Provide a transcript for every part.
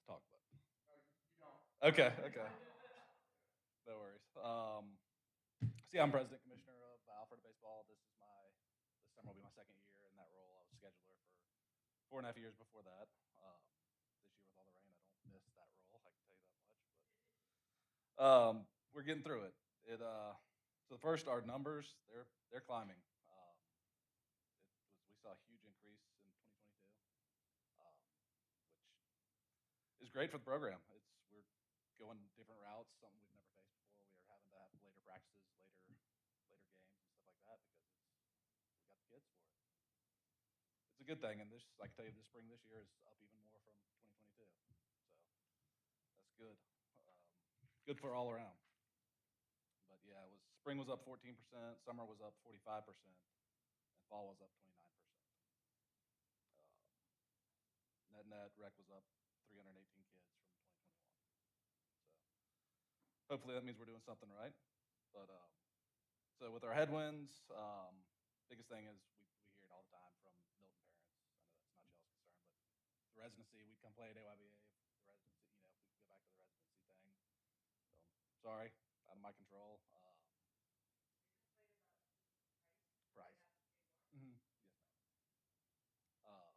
talk about. Okay, okay. No worries. See, I'm president commissioner of Alpharetta Baseball. This summer will be my second year in that role. I was scheduler for 4.5 years before that. This year with all the rain, I don't miss that role. I can tell you that much. We're getting through it. So first, our numbers they're climbing. We saw a huge increase in 2022, which is great for the program. We're going different routes, something we've never faced before. We are having to have later practices, later games, and stuff like that because we got the kids for it. It's a good thing, and this I can tell you, this spring this year is up even more from 2022. So that's good. Good for all around. But yeah, it was spring was up 14%, summer was up 45%, and fall was up 29%. Net rec was up 318 kids from 2021. So hopefully that means we're doing something right. But so with our headwinds, biggest thing is we hear it all the time from Milton parents. I know that's not y'all's concern, but the residency, we'd come play at AYBA if the residency, if we could go back to the residency thing. So sorry, out of my control. Price. Yes, ma'am. Um,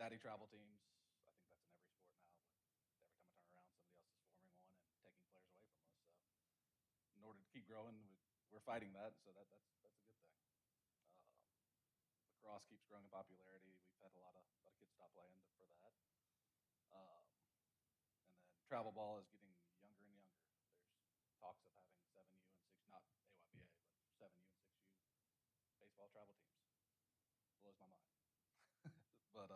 Daddy travel teams. I think that's in every sport now. But every time I turn around, somebody else is forming one and taking players away from us. So in order to keep growing, we're fighting that. So that's a good thing. Um, Lacrosse keeps growing in popularity. We've had a lot of kids stop playing for that. Um, and then travel ball is getting younger and younger. There's talks of having 7U and 6, not AYBA, but 7U and 6U baseball travel teams. Blows my mind. But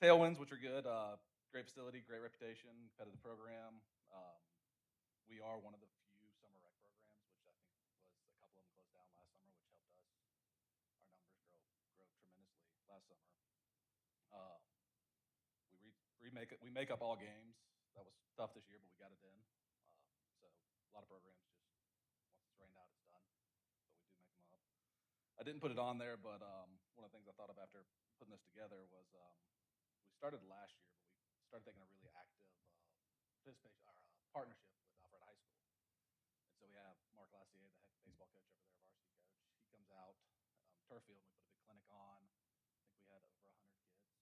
tailwinds, which are good. Great facility, great reputation, competitive program. We are one of the few summer rec programs, which I think was a couple of them closed down last summer, which helped us our numbers grow tremendously last summer. Um, we make up all games. That was tough this year, but we got it in. So a lot of programs just once it's rained out, it's done. But we do make them up. I didn't put it on there, but one of the things I thought of after putting this together was we started last year, but we started taking a really active participation or partnership with Alfred High School. And so we have Mark Lassier, the head baseball coach over there, varsity coach. He comes out turf field, and we put a big clinic on. I think we had over 100 kids come out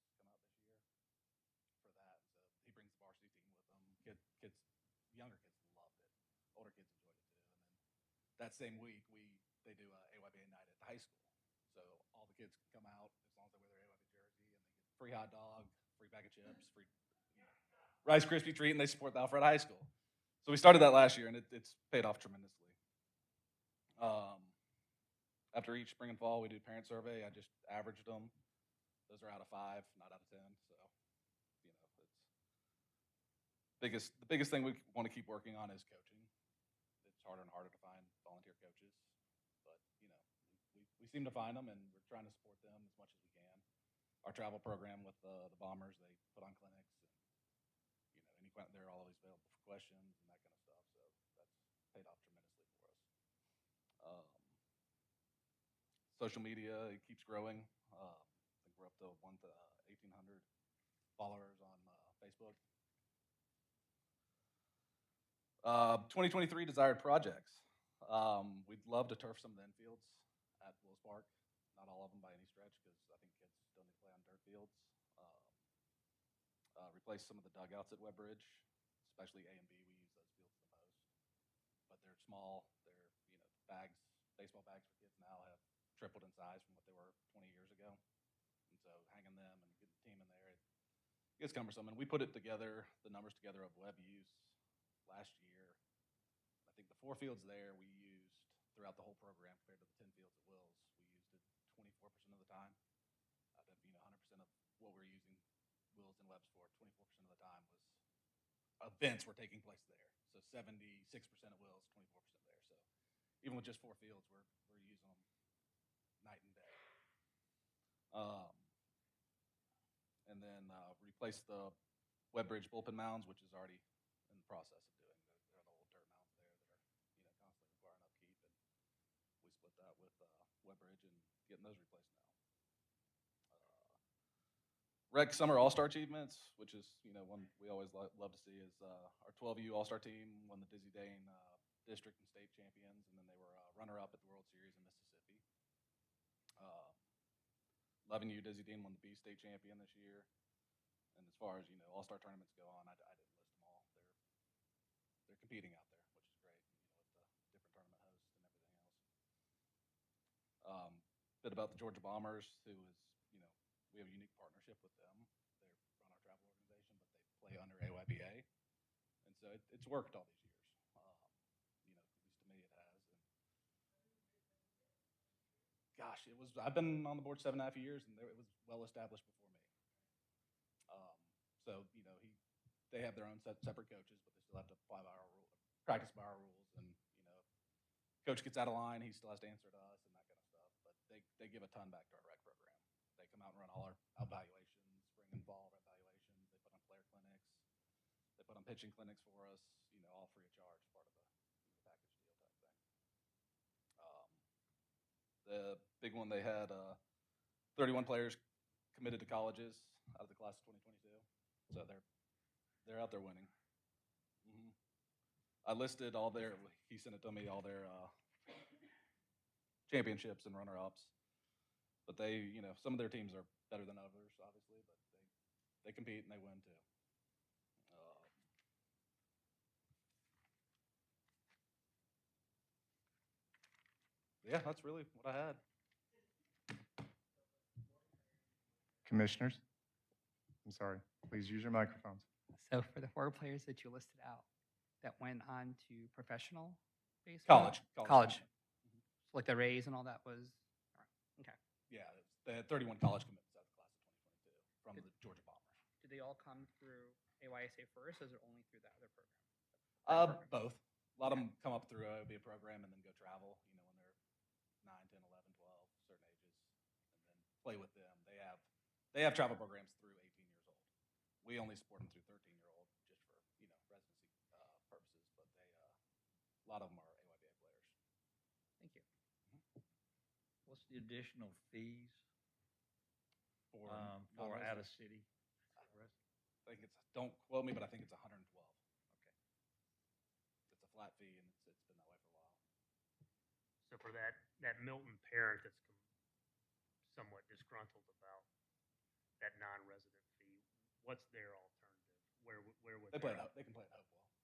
this year for that. And so he brings the varsity team with him. Younger kids loved it. Older kids enjoyed it too. And then that same week, they do a AYBA night at the high school. So all the kids can come out as long as they wear their AYBA jersey, and they get free hot dog, free bag of chips, free Rice Krispie treat, and they support the Alfred High School. So we started that last year, and it's paid off tremendously. Um, After each spring and fall, we do parent survey. I just averaged them. Those are out of 5, not out of 10. So, the biggest thing we want to keep working on is coaching. It's harder and harder to find volunteer coaches, but we seem to find them, and we're trying to support them as much as we can. Our travel program with the Bombers, they put on clinics, and they're always available for questions and that kind of stuff. So that's paid off tremendously for us. Social media, it keeps growing. I think we're up to 1,800 followers on Facebook. 2023 desired projects. We'd love to turf some of the infields at Willis Park. Not all of them by any stretch, because I think kids still need to play on dirt fields. Replace some of the dugouts at Webbridge, especially A and B. We use those fields the most, but they're small. They're bags, baseball bags for kids now have tripled in size from what they were 20 years ago, and so hanging them and getting the team in there, it gets cumbersome. And we put the numbers together of web use last year. I think the 4 fields there we used throughout the whole program compared to the 10 fields at Wills. We used it 24% of the time. 100% of what we're using Wills and Webb's for, 24% of the time was events were taking place there. So 76% at Wills, 24% there. So even with just 4 fields, we're using them night and day. And then replace the Webbridge bullpen mounds, which is already in the process of doing. They're the old dirt mounds there that are constantly requiring upkeep, and we split that with Webbridge and getting those replaced now. Rec Summer All-Star Achievements, which is, one we always love to see, is our 12U All-Star team won the Dizzy Dane district and state champions, and then they were runner-up at the World Series in Mississippi. 11U Dizzy Dane won the B state champion this year. And as far as, All-Star tournaments go on, I didn't list them all. They're competing out there, which is great, with the different tournament hosts and everything else. Bit about the Georgia Bombers, who is, we have a unique partnership with them. They run our travel organization, but they play under AYBA, and so it's worked all these years. At least to me, it has. And gosh, I've been on the board 7.5 years, and it was well established before me. So they have their own separate coaches, but they still have to practice by our rules. And coach gets out of line, he still has to answer to us and that kind of stuff. But they give a ton back to our rec program. They come out and run all our evaluations, spring and fall evaluations. They put on player clinics. They put on pitching clinics for us. All free of charge, part of the package deal type thing. The big one, they had 31 players committed to colleges out of the class of 2022. So they're out there winning. Mm-hmm. I listed all their. He sent it to me, all their championships and runner-ups. But they, some of their teams are better than others, obviously. But they compete and they win too. Yeah, that's really what I had. Commissioners, I'm sorry, please use your microphones. So for the 4 players that you listed out that went on to professional baseball? College. Mm-hmm. So like the Rays and all that was, all right. Okay. Yeah, they had 31 college commitments out of the class of 2022 from the Georgia Bombers. Did they all come through AYSA first, or is it only through that other program? Both. A lot of them come up through a program and then go travel, when they're 9, 10, 11, 12, certain ages, and then play with them. They have travel programs through 18 years old. We only support them through 13-year-old just for, residency purposes, but a lot of them are AYBA players. Thank you. Mm-hmm. What's the additional fees For out of city? I think don't quote me, but I think it's 112. Okay. It's a flat fee, and it's been that way for a while. So for that Milton parent that's somewhat disgruntled about that non-resident fee, what's their alternative? Where would they play? They can play at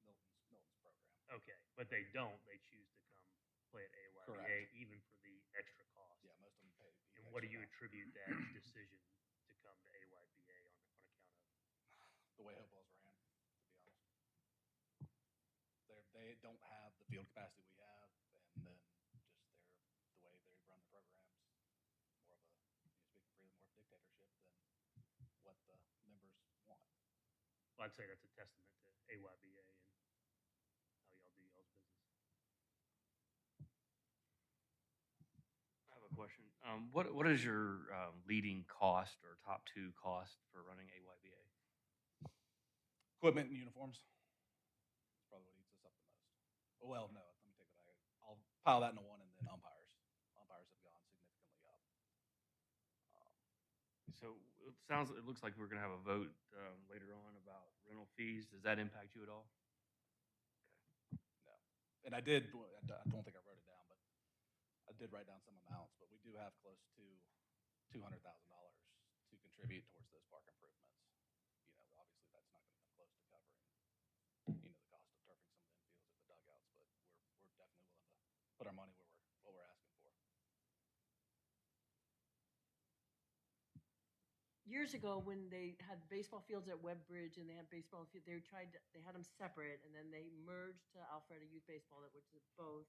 Hopewell, Milton's program. Okay, but they don't. They choose to come play at AYBA. Correct. Even for the extra cost. Yeah, most of them pay. And what do you attribute that decision to come to AYBA on account of? The way Hopewell's ran, to be honest. They don't have the field capacity we have, and then just the way they run the programs, more of a, speaking freely, more of a dictatorship than what the members want. Well, I'd say that's a testament to AYBA and how y'all do y'all's business. I have a question. What is your leading cost or top 2 cost for running AYBA? Equipment and uniforms. That's probably what eats us up the most. Well, no, let me take that back. I'll pile that into one, and then umpires. Umpires have gone significantly up. So it looks like we're going to have a vote later on about rental fees. Does that impact you at all? Okay. No. And I don't think I wrote it down, but I did write down some amounts. But we do have close to $200,000 to contribute towards those park improvements. Obviously that's not going to come close to covering, the cost of turfing some of the infields at the dugouts. But we're definitely willing to put our money where what we're asking for. Years ago, when they had baseball fields at Webb Bridge and they had baseball field, they had them separate, and then they merged to Alpharetta Youth Baseball, which is both.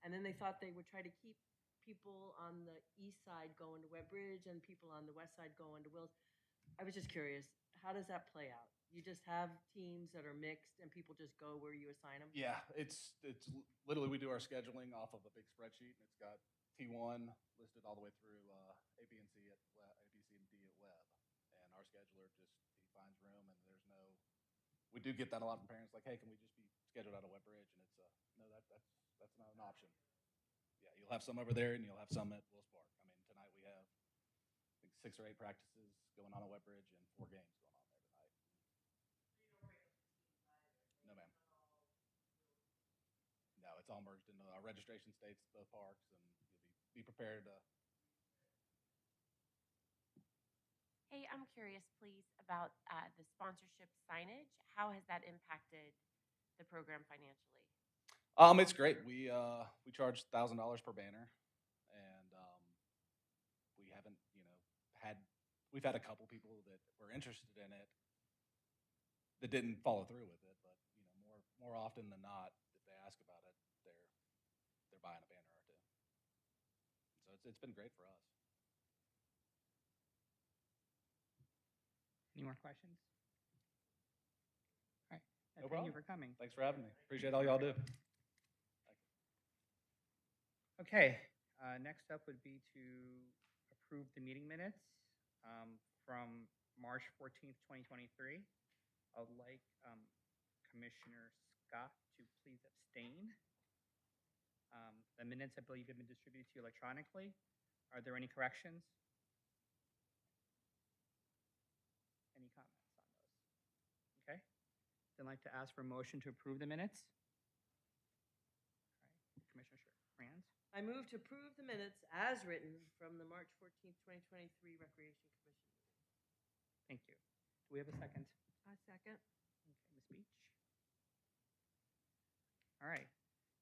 And then they thought they would try to keep people on the east side going to Webb Bridge and people on the west side going to Wills. I was just curious, how does that play out? You just have teams that are mixed and people just go where you assign them? Yeah, it's literally, we do our scheduling off of a big spreadsheet, and it's got T1 listed all the way through A, B, and C and D at Webb. And our scheduler he finds room, and we do get that a lot from parents, like, hey, can we just be scheduled out of Webb Bridge? And it's no, that's not an option. Yeah, you'll have some over there, and you'll have some at Wills Park. I mean, tonight we have, I think, 6 or 8 practices going on at Webbridge and 4 games going on there tonight. No, ma'am. No, it's all merged into our registration states, both parks, and you'll be prepared to. Hey, I'm curious, please, about the sponsorship signage. How has that impacted the program financially? It's great. We charge $1,000 per banner, and we haven't, we've had a couple people that were interested in it that didn't follow through with it, but more often than not, if they ask about it, they're buying a banner or two. So it's been great for us. Any more questions? All right. No Thank you problem. for coming. Thanks for having me. Appreciate all y'all do. Okay, next up would be to approve the meeting minutes from March 14th, 2023. I would like Commissioner Scott to please abstain. The minutes, I believe, have been distributed to you electronically. Are there any corrections? Any comments on those? Okay, then I'd like to ask for a motion to approve the minutes. All right, Commissioner Rand. I move to approve the minutes as written from the March 14th, 2023 Recreation Commission meeting. Thank you. Do we have a second? A second. Okay, Ms. Beach. All right.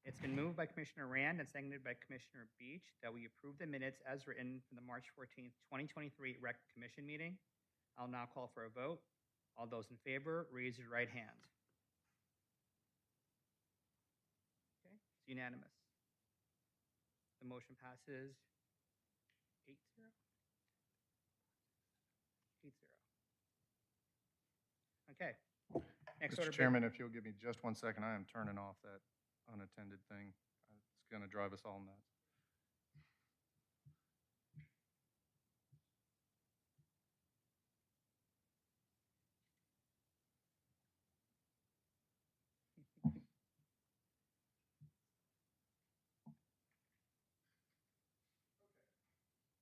It's been moved by Commissioner Rand and seconded by Commissioner Beach that we approve the minutes as written from the March 14th, 2023 Rec Commission meeting. I'll now call for a vote. All those in favor, raise your right hand. Okay, it's unanimous. The motion passes 8-0. 8-0. Okay. Next order Mr. of Chairman, if you'll give me just 1 second, I am turning off that unattended thing. It's going to drive us all nuts.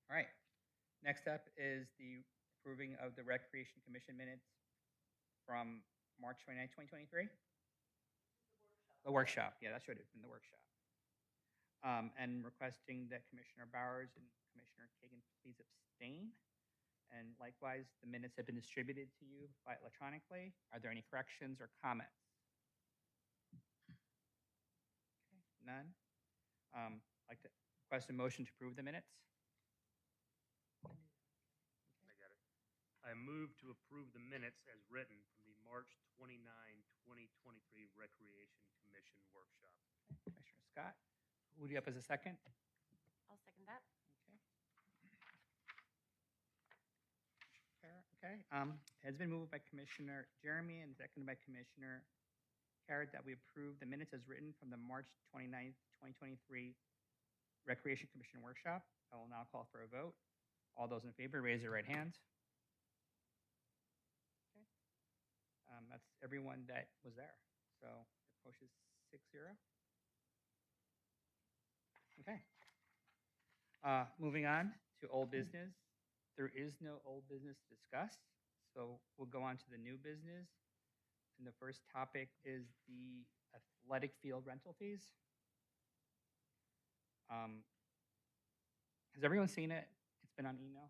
All right. Next up is the approving of the Recreation Commission minutes from March 29, 2023. The workshop. Yeah, that's what it is, in the workshop. And requesting that Commissioner Bowers and Commissioner Kagan please abstain. And likewise, the minutes have been distributed to you by electronically. Are there any corrections or comments? Okay, none. I'd like to request a motion to approve the minutes. I got it. I move to approve the minutes as written from the March 29, 2023 Recreation Commission workshop. Okay, Commissioner Scott, who do you have as a second? I'll second that. Okay. Has been moved by Commissioner Jeremy and seconded by Commissioner Carrot that we approve the minutes as written from the March 29th, 2023 Recreation Commission workshop. I will now call for a vote. All those in favor, raise your right hand. Okay. That's everyone that was there. So the motion is 6-0. Okay. Moving on to old business. There is no old business to discuss, so we'll go on to the new business. And the first topic is the athletic field rental fees. Has everyone seen it? It's been on email.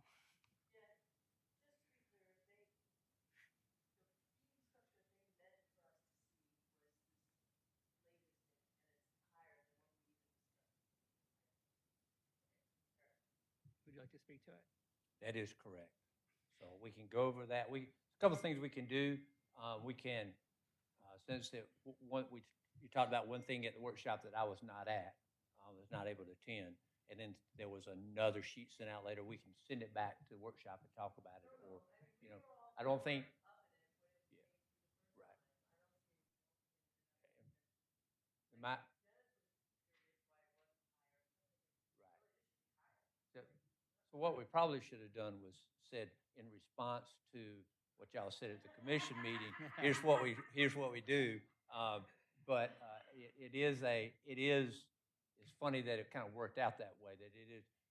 Would you like to speak to it? That is correct. So we can go over that. A couple of things we can do. We can, since you talked about one thing at the workshop that I was not at, I was not able to attend, and then there was another sheet sent out later. We can send it back to the workshop and talk about it, or I don't think. Yeah, right. Right. So what we probably should have done was said in response to what y'all said at the commission meeting, here's what we do. But it's funny that it kind of worked out that way, that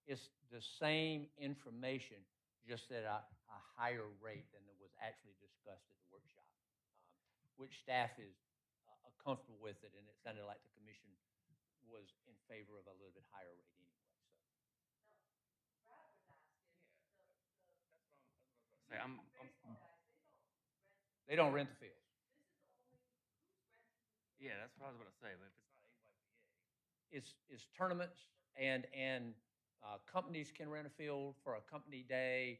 it's the same information just at a higher rate than was actually discussed at the workshop, which staff is comfortable with it, and it sounded like the commission was in favor of a little bit higher rate anyway. So Say, they don't rent the fields. yeah, that's what I was about to say. But if it's not AYBA, It's tournaments and companies can rent a field for a company day.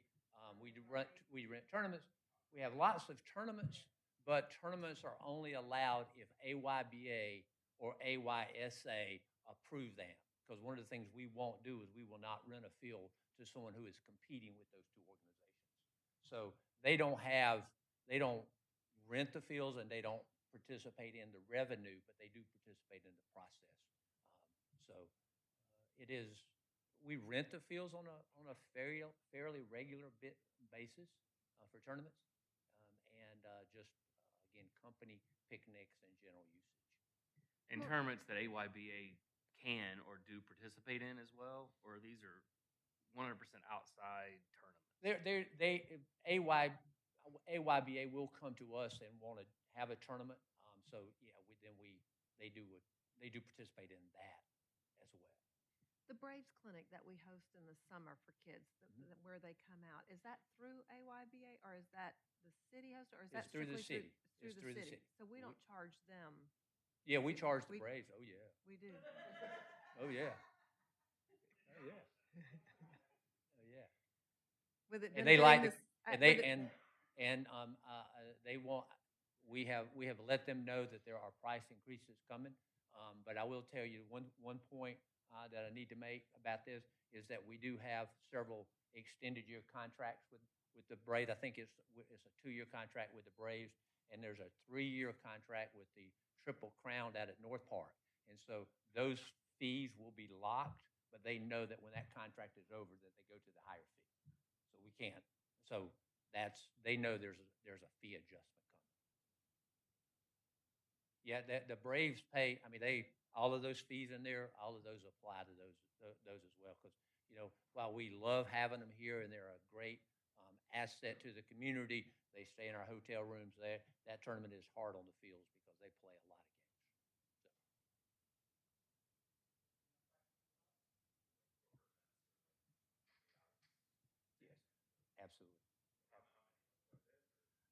We rent tournaments. We have lots of tournaments, but tournaments are only allowed if AYBA or AYSA approve them. Because one of the things we won't do is we will not rent a field to someone who is competing with those two organizations. So they don't rent the fields and they don't participate in the revenue, but they do participate in the process. It is, we rent the fields on a fairly regular basis for tournaments, and just again company picnics and general usage. and tournaments that AYBA can or do participate in as well, or these are 100% outside tournaments. AYBA will come to us and want to have a tournament. So yeah, they do participate in that as well. The Braves Clinic that we host in the summer for kids, where they come out, is that through AYBA or is that the city host, or is that It's through the strictly city. It's through the city. So we don't charge them. Yeah, we charge the We- Braves. Oh yeah. We do. Oh yeah. Oh yeah. Oh yeah. With it And been they doing like this, and with they it- they want. We have let them know that there are price increases coming. But I will tell you one point that I need to make about this is that we do have several extended year contracts with the Braves. I think it's a 2-year contract with the Braves, and there's a 3-year contract with the Triple Crown out at North Park. And so those fees will be locked, but they know that when that contract is over, that they go to the higher fee. So we can't. So they know there's a fee adjustment coming. Yeah, the Braves pay. I mean, all of those fees in there, all of those apply to those as well. Because while we love having them here and they're a great asset to the community, they stay in our hotel rooms. That tournament is hard on the fields because they play a lot of games. So. Yes, absolutely.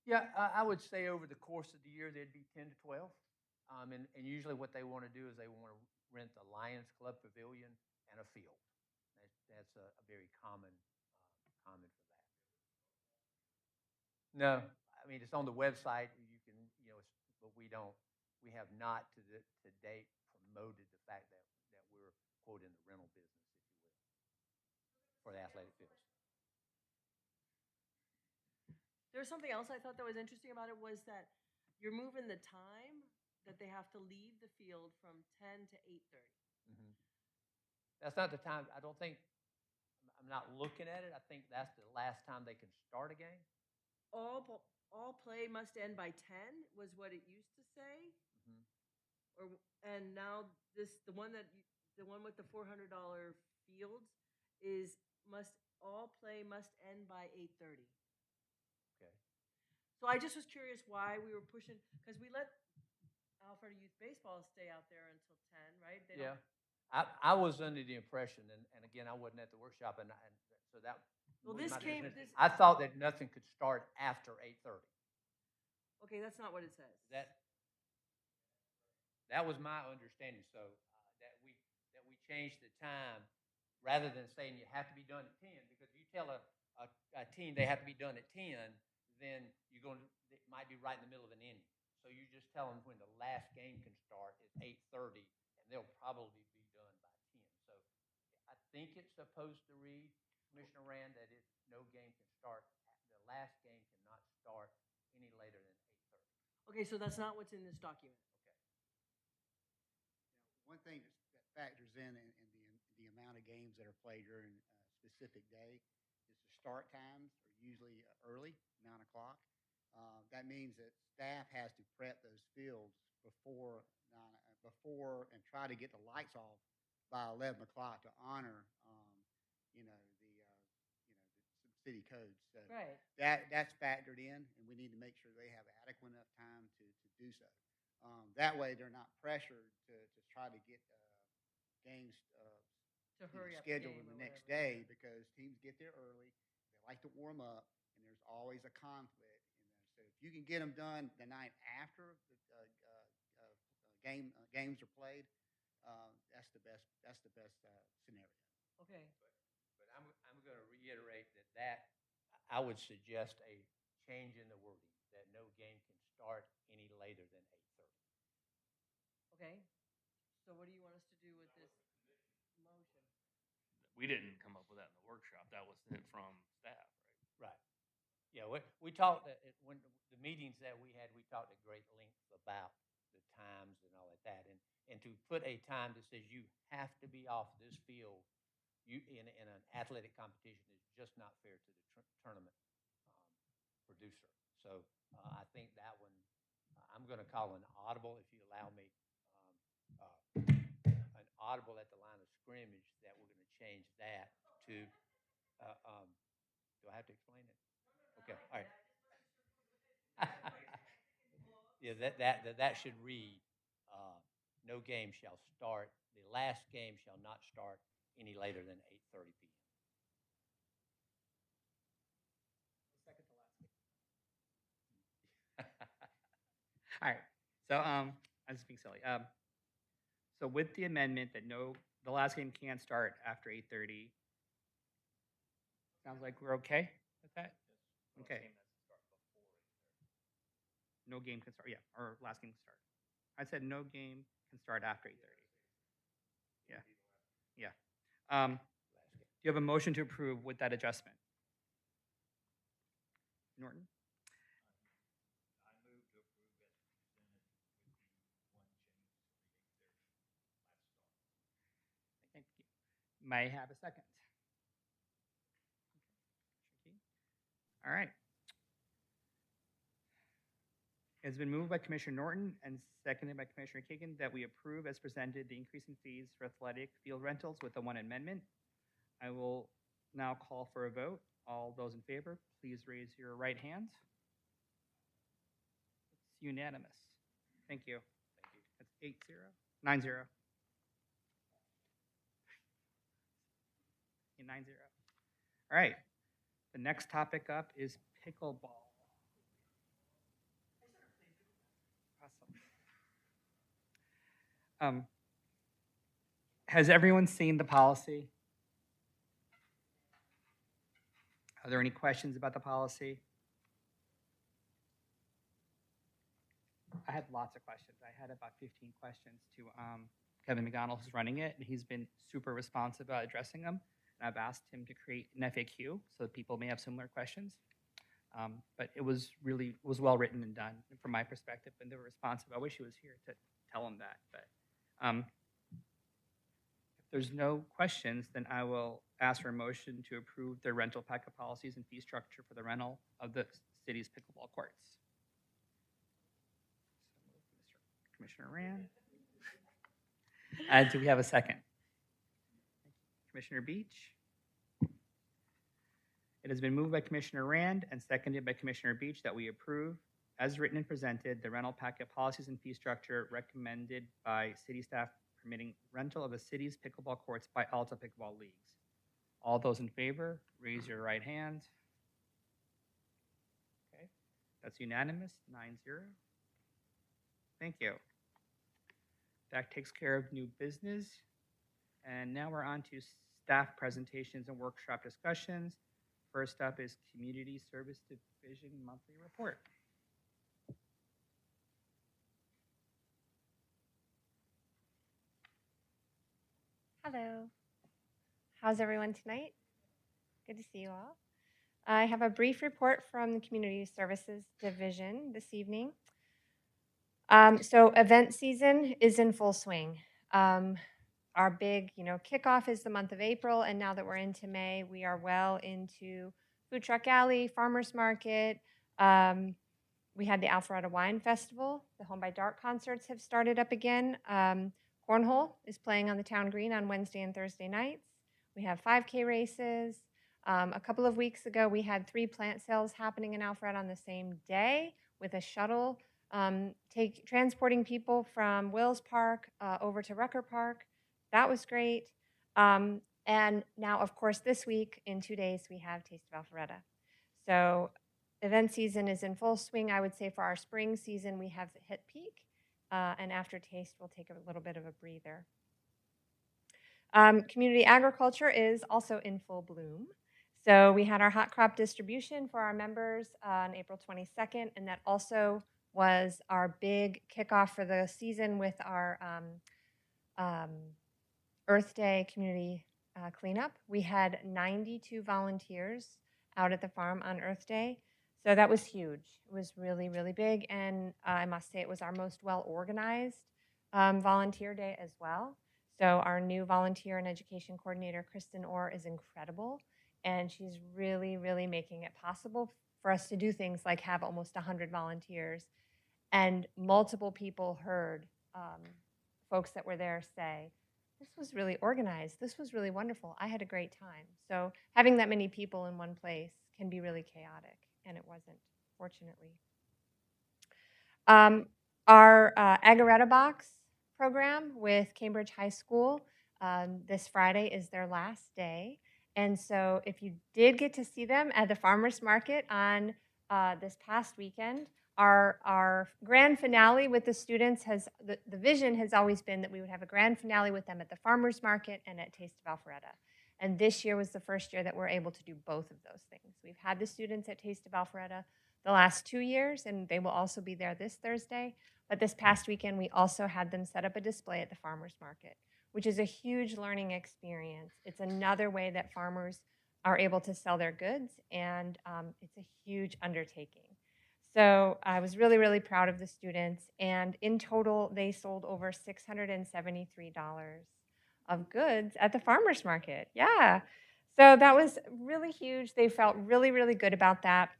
Yeah, I would say over the course of the year, there'd be 10 to 12. And usually what they want to do is they want to rent the Lions Club Pavilion and a field. That's a very common for that. No, I mean, it's on the website. You can, but we have not to date promoted the fact that we're, quote, in the rental business, if you will, for the athletic fields. There's something else I thought that was interesting about it was that you're moving the time that they have to leave the field from 10 to 8:30. Mm-hmm. That's not the time. I don't think. I'm not looking at it. I think that's the last time they can start a game. All play must end by 10 was what it used to say. Mm-hmm. And now the one with the $400 fields all play must end by 8:30. Okay. So I just was curious why we were pushing, because we let Alpharetta Youth Baseball stay out there until 10, right? Yeah. I was under the impression, and again, I wasn't at the workshop, and so that. Well, I thought that nothing could start after 8:30. Okay, that's not what it says. That was my understanding. So that we changed the time rather than saying you have to be done at 10, because if you tell a team they have to be done at 10, then it might be right in the middle of an inning. So you just tell them when the last game can start is 8:30, and they'll probably be done by 10. So I think it's supposed to read, Commissioner Rand, that no game can start. The last game cannot start any later than 8:30. Okay, so that's not what's in this document. Okay. One thing that factors in the amount of games that are played during a specific day is the start times are usually early, 9 o'clock. That means that staff has to prep those fields before and try to get the lights off by 11 o'clock to honor, city codes. So Right. that's factored in, and we need to make sure they have adequate enough time to do so. That way, they're not pressured to try to get games To hurry up the scheduled game in or the next whatever, day because teams get there early. They like to warm up, and there's always a conflict. So if you can get them done the night after the games are played, that's the best. That's the best scenario. Okay. But I'm going to reiterate that I would suggest a change in the wording, that no game can start any later than 8:30. Okay. So what do you want us to do with this motion? We didn't come up with that in the workshop. That was sent from staff, right? Right. Yeah, we talked, when the meetings that we had, we talked at great length about the times and all like that. And to put a time that says you have to be off this field in an athletic competition is just not fair to the tournament producer. So I think that one, I'm going to call an audible, if you allow me, an audible at the line of scrimmage, that we're going to change that to, do I have to explain it? Okay, all right. Yeah, that should read, no game shall start, the last game shall not start any later than 8:30 p.m. Second to last game. All right. So I'm just being silly. So with the amendment that the last game can't start after 8:30. Sounds like we're okay with that? Okay. No game can start, yeah, or last game can start. I said no game can start after 8:30. Yeah, yeah. Do you have a motion to approve with that adjustment? Norton? Thank you. May I have a second? All right. It's been moved by Commissioner Norton and seconded by Commissioner Kagan that we approve as presented the increase in fees for athletic field rentals with the one amendment. I will now call for a vote. All those in favor, please raise your right hand. It's unanimous. Thank you. That's 8-0, 9-0. 9-0. All right. The next topic up is pickleball. Awesome. Has everyone seen the policy? Are there any questions about the policy? I had lots of questions. I had about 15 questions to Kevin McDonald, who's running it, and he's been super responsive about addressing them. And I've asked him to create an FAQ so that people may have similar questions. But it was well written and done from my perspective, and they were responsive. I wish he was here to tell him that. But if there's no questions, then I will ask for a motion to approve the rental packet policies and fee structure for the rental of the city's pickleball courts. Commissioner Rand. Do we have a second? Commissioner Beach. It has been moved by Commissioner Rand and seconded by Commissioner Beach that we approve, as written and presented, the rental packet policies and fee structure recommended by city staff permitting rental of the city's pickleball courts by Alta Pickleball Leagues. All those in favor, raise your right hand. Okay, that's unanimous, 9-0. Thank you. That takes care of new business. And now we're on to staff presentations and workshop discussions. First up is Community Service Division Monthly Report. Hello. How's everyone tonight? Good to see you all. I have a brief report from the Community Services Division this evening. So event season is in full swing. Our big, kickoff is the month of April, and now that we're into May, we are well into Food Truck Alley, Farmers Market. We had the Alpharetta Wine Festival. The Home by Dark concerts have started up again. Cornhole is playing on the town green on Wednesday and Thursday nights. We have 5K races. A couple of weeks ago, we had 3 plant sales happening in Alpharetta on the same day with a shuttle transporting people from Wills Park over to Rucker Park. That was great. And now, of course, this week, in 2 days, we have Taste of Alpharetta. So event season is in full swing. I would say for our spring season, we have hit peak. And after Taste, we'll take a little bit of a breather. Community agriculture is also in full bloom. So we had our hot crop distribution for our members on April 22nd, and that also was our big kickoff for the season with our Earth Day community cleanup. We had 92 volunteers out at the farm on Earth Day. So that was huge. It was really, really big. And I must say it was our most well-organized volunteer day as well. So our new volunteer and education coordinator, Kristen Orr, is incredible. And she's really, really making it possible for us to do things like have almost 100 volunteers. And multiple people heard folks that were there say, this was really organized. This was really wonderful. I had a great time. So having that many people in one place can be really chaotic, and it wasn't, fortunately. Our Alpharetta Box program with Cambridge High School, this Friday is their last day. And so if you did get to see them at the farmers market on this past weekend, our grand finale with the students the vision has always been that we would have a grand finale with them at the farmers market and at Taste of Alpharetta. And this year was the first year that we're able to do both of those things. We've had the students at Taste of Alpharetta the last 2 years, and they will also be there this Thursday. But this past weekend, we also had them set up a display at the farmers market, which is a huge learning experience. It's another way that farmers are able to sell their goods, and it's a huge undertaking. So I was really, really proud of the students, and in total, they sold over $673 of goods at the farmers market. Yeah, so that was really huge. They felt really, really good about that.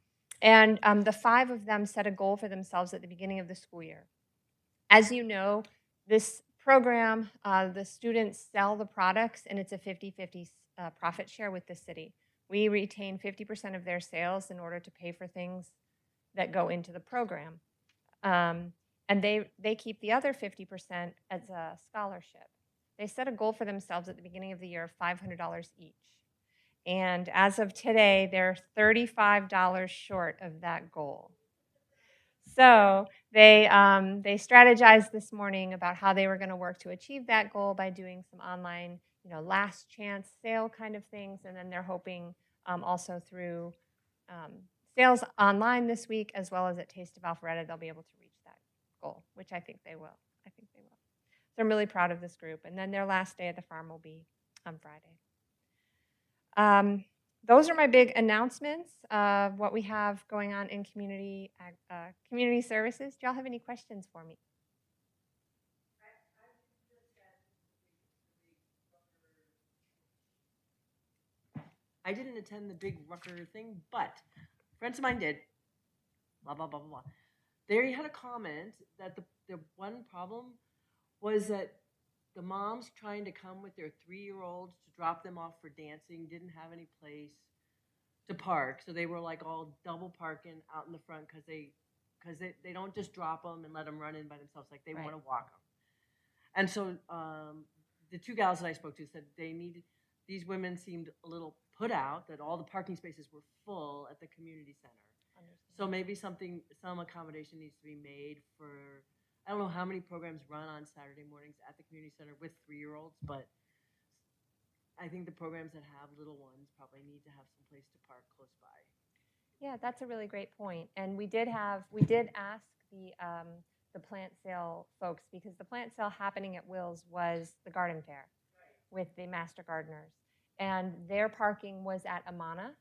And the 5 of them set a goal for themselves at the beginning of the school year. As you know, this program, the students sell the products, and it's a 50-50 profit share with the city. We retain 50% of their sales in order to pay for things that go into the program. And they keep the other 50% as a scholarship. They set a goal for themselves at the beginning of the year of $500 each. And as of today, they're $35 short of that goal. So they strategized this morning about how they were going to work to achieve that goal by doing some online, last chance sale kind of things. And then they're hoping also through sales online this week, as well as at Taste of Alpharetta, they'll be able to reach that goal, which I think they will. So I'm really proud of this group. And then their last day at the farm will be on Friday. Those are my big announcements of what we have going on in community services. Do y'all have any questions for me? I didn't attend the big Rucker thing, but friends of mine did. Blah, blah, blah, blah, blah. They had a comment that the one problem was that the moms trying to come with their 3-year-olds to drop them off for dancing didn't have any place to park. So they were like all double parking out in the front because they don't just drop them and let them run in by themselves. Like they want to walk them. And so the 2 gals that I spoke to said these women seemed a little put out that all the parking spaces were full at the community center. So maybe some accommodation needs to be made for, I don't know how many programs run on Saturday mornings at the community center with 3-year-olds, but I think the programs that have little ones probably need to have some place to park close by. Yeah, that's a really great point. And we did ask the plant sale folks, because the plant sale happening at Wills was the garden fair with the master gardeners, and their parking was at Amana.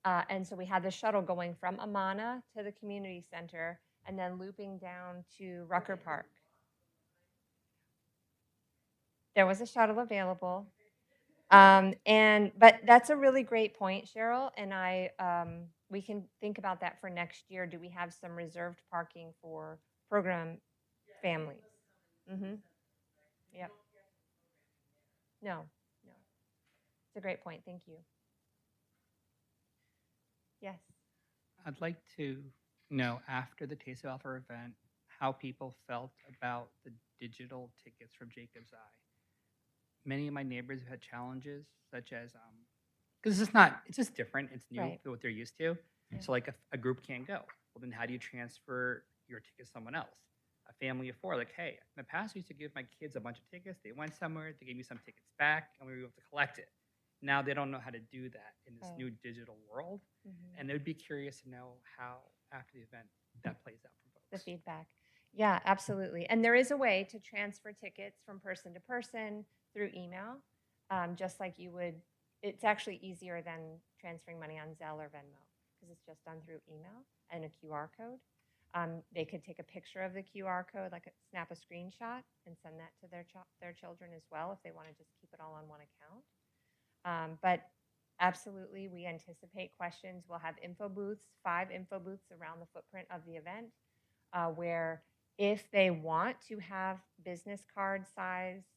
And so we had the shuttle going from Amana to the community center and then looping down to Rucker Park. There was a shuttle available. But that's a really great point, Cheryl, and we can think about that for next year. Do we have some reserved parking for program families? Mm-hmm. Yep. No. It's a great point. Thank you. Yes. I'd like to know after the Taste of Alpha event how people felt about the digital tickets from Jacob's Eye. Many of my neighbors have had challenges, such as because it's just different. It's new Right. to what they're used to. Yeah. So like a group can't go. Well, then how do you transfer your ticket to someone else? A family of four, like, hey, in the past I used to give my kids a bunch of tickets. They went somewhere, they gave me some tickets back, and we were able to collect it. Now they don't know how to do that in this Right. new digital world. Mhm. And they'd be curious to know how, after the event, that plays out for The folks. feedback. Yeah, absolutely. And there is a way to transfer tickets from person to person through email, just like you would. It's actually easier than transferring money on Zelle or Venmo because it's just done through email and a QR code. They could take a picture of the QR code, like snap a screenshot, and send that to their children as well if they want to just keep it all on one account. But absolutely, we anticipate questions. We'll have info booths, 5 info booths around the footprint of the event, where if they want to have business card sized,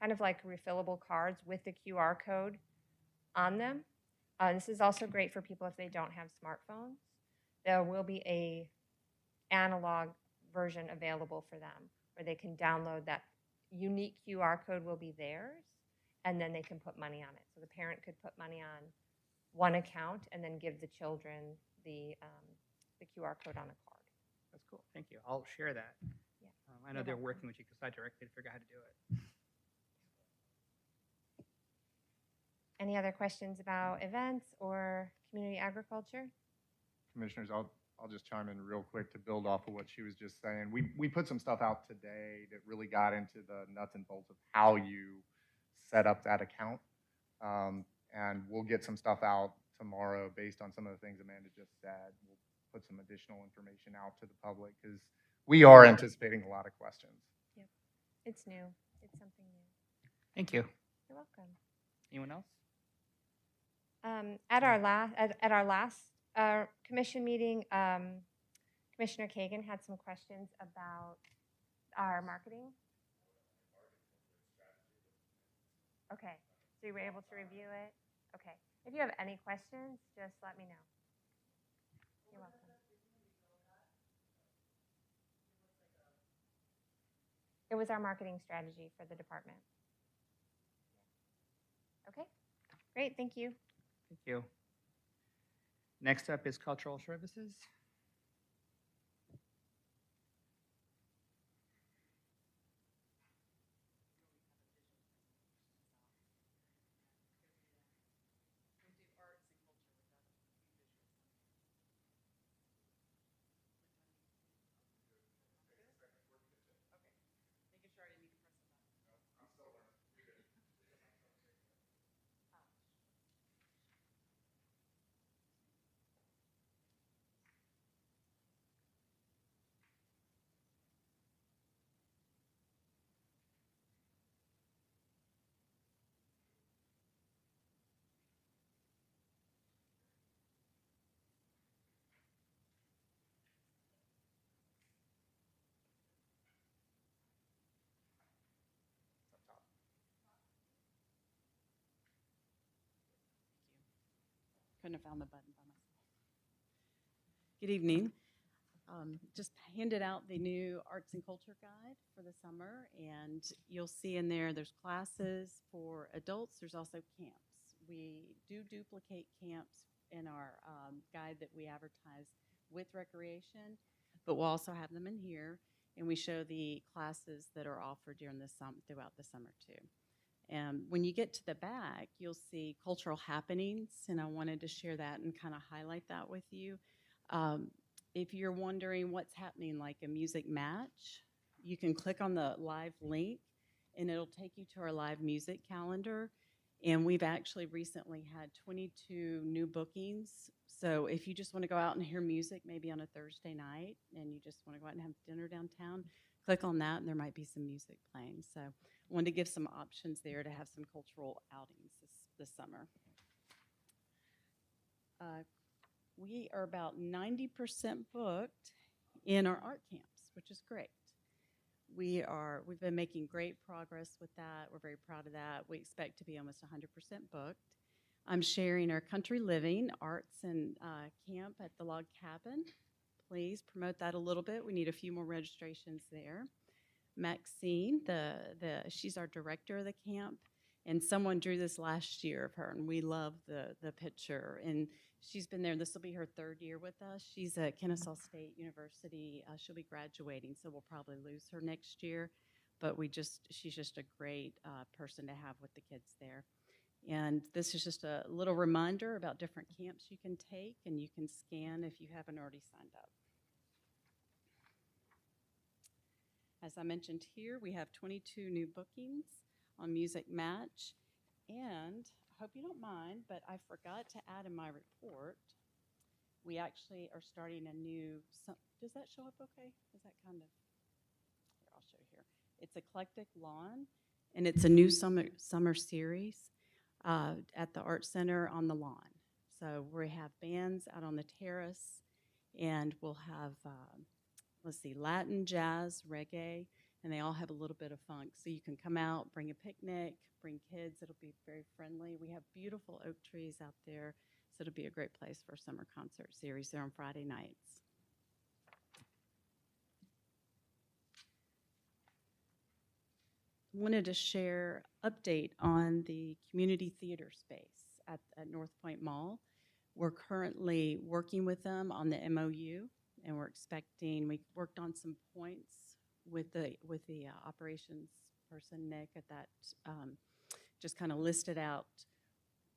kind of like refillable cards with the QR code on them. This is also great for people if they don't have smartphones. There will be a analog version available for them where they can download that unique QR code will be theirs, and then they can put money on it. So the parent could put money on one account and then give the children the QR code on a card. That's cool. Thank you. I'll share that. Yeah. I know You're they're welcome. working with Jacob's Eye directly to figure out how to do it. Any other questions about events or community agriculture? Commissioners, I'll just chime in real quick to build off of what she was just saying. We put some stuff out today that really got into the nuts and bolts of how you set up that account. And we'll get some stuff out tomorrow based on some of the things Amanda just said. We'll put some additional information out to the public because we are anticipating a lot of questions. Yep. It's new. It's something new. Thank you. You're welcome. Anyone else? At our last commission meeting, Commissioner Kagan had some questions about our marketing. Okay, so you were able to review it? Okay. If you have any questions, just let me know. You're welcome. It was our marketing strategy for the department. Okay, great, thank you. Thank you. Next up is Cultural Services. Couldn't have found the button by myself. Good evening. Just handed out the new Arts and Culture Guide for the summer, and you'll see in there's classes for adults. There's also camps. We do duplicate camps in our guide that we advertise with recreation, but we'll also have them in here, and we show the classes that are offered during throughout the summer too. And when you get to the back, you'll see cultural happenings, and I wanted to share that and kind of highlight that with you. If you're wondering what's happening, like a music match, you can click on the live link, and it'll take you to our live music calendar. And we've actually recently had 22 new bookings. So if you just want to go out and hear music, maybe on a Thursday night, and you just want to go out and have dinner downtown, click on that, and there might be some music playing. So I wanted to give some options there to have some cultural outings this summer. We are about 90% booked in our art camps, which is great. We've been making great progress with that. We're very proud of that. We expect to be almost 100% booked. I'm sharing our country living arts and camp at the log cabin. Please promote that a little bit. We need a few more registrations there. Maxine, she's our director of the camp, and someone drew this last year of her, and we love the picture. And she's been there. This will be her 3rd year with us. She's at Kennesaw State University. She'll be graduating, so we'll probably lose her next year. But she's just a great person to have with the kids there. And this is just a little reminder about different camps you can take, and you can scan if you haven't already signed up. As I mentioned here, we have 22 new bookings on Music Match. And I hope you don't mind, but I forgot to add in my report, we actually are starting a new, does that show up okay? Is that kind of, here, I'll show you here. It's Eclectic Lawn, and it's a new summer series at the Art Center on the lawn. So we have bands out on the terrace, and we'll have, let's see, Latin, jazz, reggae, and they all have a little bit of funk. So you can come out, bring a picnic, bring kids. It'll be very friendly. We have beautiful oak trees out there, so it'll be a great place for a summer concert series there on Friday nights. Wanted to share update on the community theater space at North Point Mall. We're currently working with them on the MOU, and we worked on some points with the operations person, Nick, at that, just kind of listed out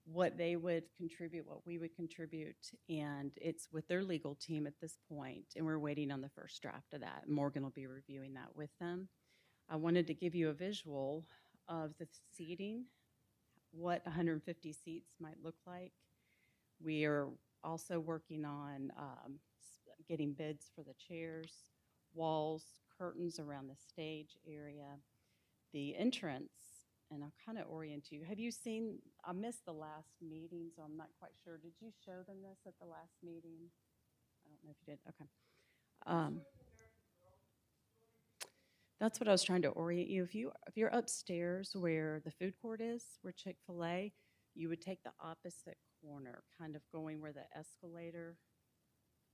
what they would contribute, what we would contribute, and it's with their legal team at this point, and we're waiting on the first draft of that. Morgan will be reviewing that with them. I wanted to give you a visual of the seating, what 150 seats might look like. We are also working on getting bids for the chairs, walls, curtains around the stage area, the entrance, and I'll kind of orient you. Have you seen, I missed the last meeting, so I'm not quite sure. Did you show them this at the last meeting? I don't know if you did. Okay. That's what I was trying to orient you. If you're upstairs where the food court is, where Chick-fil-A, you would take the opposite corner, kind of going where the escalator,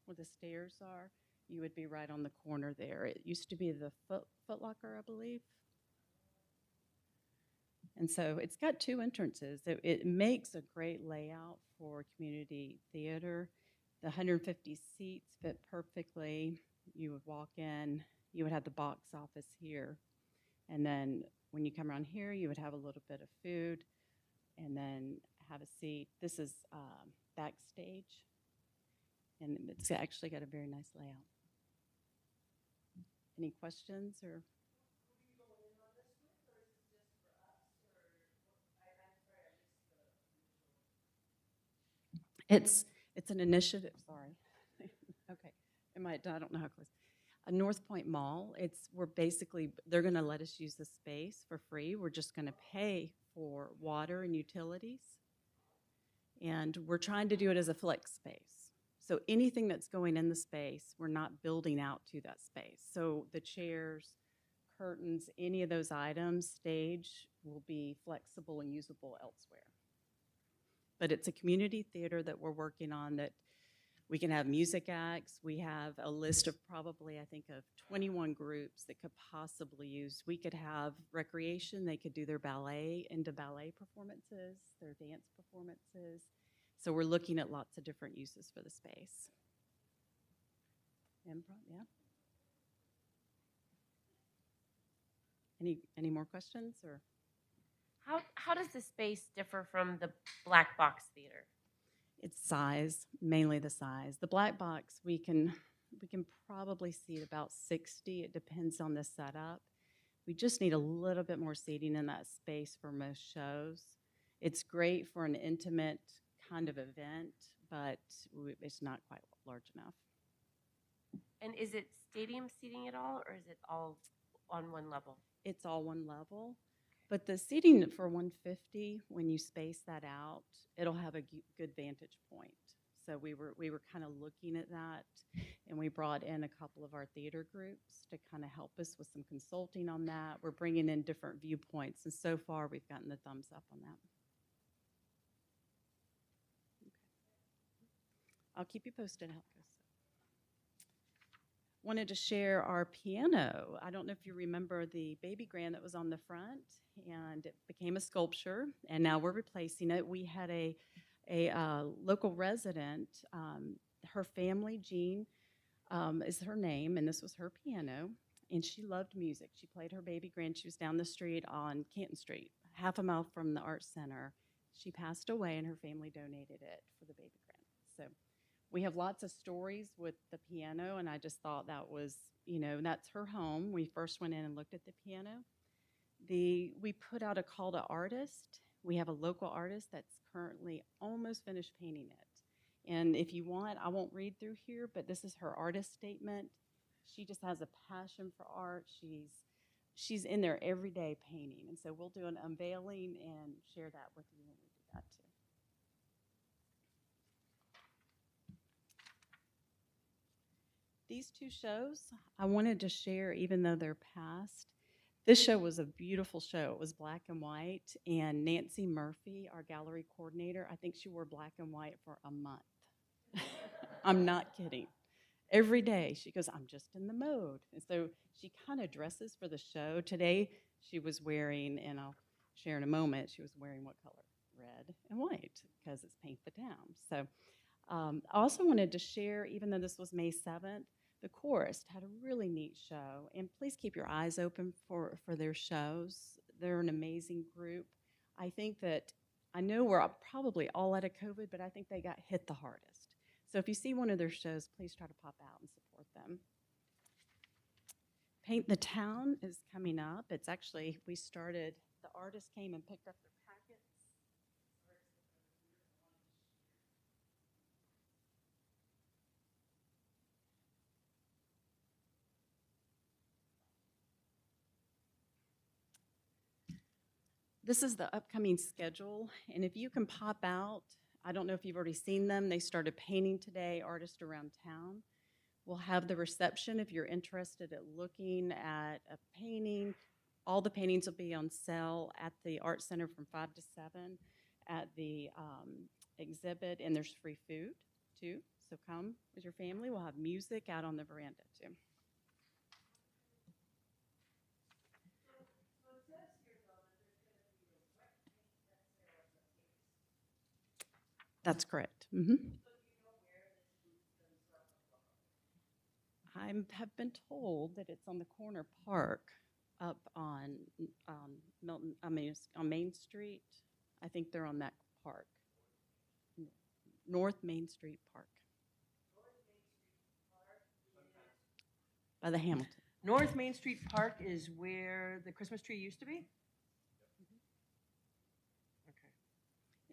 where the stairs are. You would be right on the corner there. It used to be the Foot Locker, I believe. And so it's got 2 entrances. It makes a great layout for community theater. The 150 seats fit perfectly. You would walk in, you would have the box office here. And then when you come around here, you would have a little bit of food and then have a seat. This is backstage. And it's actually got a very nice layout. Any questions or? It's an initiative, sorry. Okay, I don't know how close. North Point Mall, they're gonna let us use the space for free. We're just gonna pay for water and utilities. And we're trying to do it as a flex space. So anything that's going in the space, we're not building out to that space. So the chairs, curtains, any of those items, stage will be flexible and usable elsewhere. But it's a community theater that we're working on that we can have music acts. We have a list of probably, I think, of 21 groups that could possibly use. We could have recreation. They could do their ballet performances, their dance performances. So we're looking at lots of different uses for the space. Yeah. Any more questions or? How does the space differ from the black box theater? It's size, mainly the size. The black box, we can probably seat about 60. It depends on the setup. We just need a little bit more seating in that space for most shows. It's great for an intimate kind of event, but it's not quite large enough. And is it stadium seating at all, or is it all on one level? It's all one level. But the seating for 150, when you space that out, it'll have a good vantage point. So we were kind of looking at that, and we brought in a couple of our theater groups to kind of help us with some consulting on that. We're bringing in different viewpoints, and so far we've gotten the thumbs up on that. I'll keep you posted how it goes. Wanted to share our piano. I don't know if you remember the baby grand that was on the front, and it became a sculpture, and now we're replacing it. We had a local resident, her family, Jean, is her name, and this was her piano, and she loved music. She played her baby grand. She was down the street on Canton Street, half a mile from the Art Center. She passed away, and her family donated it for the baby grand. So we have lots of stories with the piano, and I just thought that was, that's her home. We first went in and looked at the piano. We put out a call to artists. We have a local artist that's currently almost finished painting it. And if you want, I won't read through here, but this is her artist statement. She just has a passion for art. She's in there every day painting. And so we'll do an unveiling and share that with you when we do that too. These two shows I wanted to share, even though they're past. This show was a beautiful show. It was black and white, and Nancy Murphy, our gallery coordinator, I think she wore black and white for a month. I'm not kidding. Every day she goes, I'm just in the mode. And so she kind of dresses for the show. Today she was wearing, and I'll share in a moment, she was wearing what color? Red and white, because it's Paint the Town. So I also wanted to share, even though this was May 7th, the chorus had a really neat show. And please keep your eyes open for their shows. They're an amazing group. I think that, I know we're probably all out of COVID, but I think they got hit the hardest. So if you see one of their shows, please try to pop out and support them. Paint the Town is coming up. It's actually, we started, the artist came and picked up their packets. This is the upcoming schedule, and if you can pop out, I don't know if you've already seen them. They started painting today, artists around town. We'll have the reception if you're interested at looking at a painting. All the paintings will be on sale at the Art Center from 5 to 7 at the exhibit, and there's free food too. So come with your family. We'll have music out on the veranda too. That's correct. Mm-hmm. I have been told that it's on the corner park up on Milton. I mean, it's on Main Street. I think they're on that park, North Main Street Park, by the Hamilton. North Main Street Park is where the Christmas tree used to be? Okay.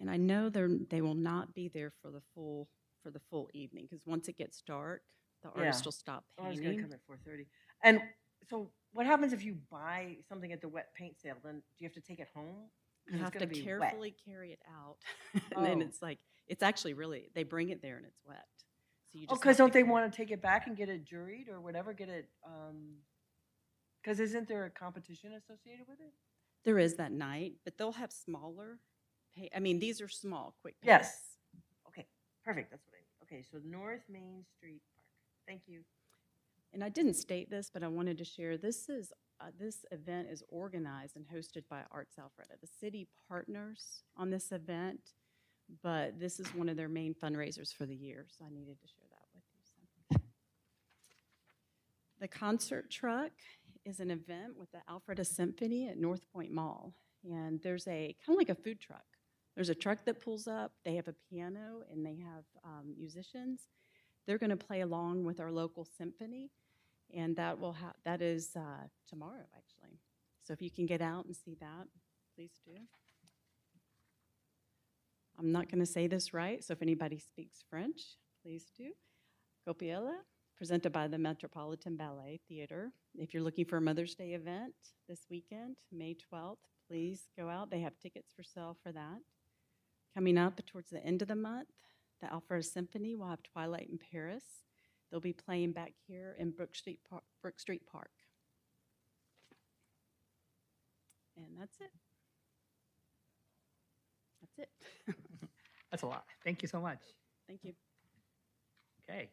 And I know they will not be there for the full evening, because once it gets dark, the artist will stop Oh, it's painting. gonna come at 4:30. And so what happens if you buy something at the wet paint sale? Then do you have to take it home? 'Cause You it's have to gonna be wet. carefully carry it out, and then Oh. it's actually really, they bring it there and it's wet. So you Oh, just because have don't they carry- want to take it back and get it juried or whatever? Get it, because isn't there a competition associated with it? There is that night, but they'll have smaller. I mean, these are small, quick. paints. Yes. Okay, perfect. That's what I need. Okay, so North Main Street Park. Thank you. And I didn't state this, but I wanted to share, this event is organized and hosted by Arts Alpharetta. The city partners on this event, but this is one of their main fundraisers for the year, so I needed to share that with you. The concert truck is an event with the Alpharetta Symphony at North Point Mall, and there's kind of like a food truck. There's a truck that pulls up, they have a piano, and they have musicians. They're going to play along with our local symphony, and that is tomorrow, actually. So if you can get out and see that, please do. I'm not going to say this right, so if anybody speaks French, please do. Copiella, presented by the Metropolitan Ballet Theater. If you're looking for a Mother's Day event this weekend, May 12th, please go out. They have tickets for sale for that. Coming up towards the end of the month, the Alpharetta Symphony will have Twilight in Paris. They'll be playing back here in Brook Street Park. And that's it. That's it. That's a lot. Thank you so much. Thank you. Okay.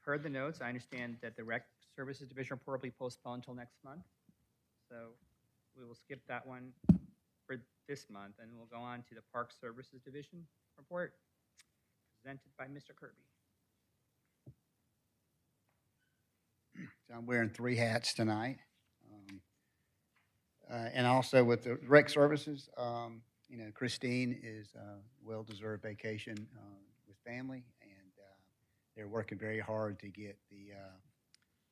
Per the notes, I understand that the Rec Services Division report will be postponed until next month. So we will skip that one for this month, and we'll go on to the Park Services Division report presented by Mr. Kirby. So I'm wearing 3 hats tonight. And also with the rec services, Christine is well-deserved vacation with family, and they're working very hard to get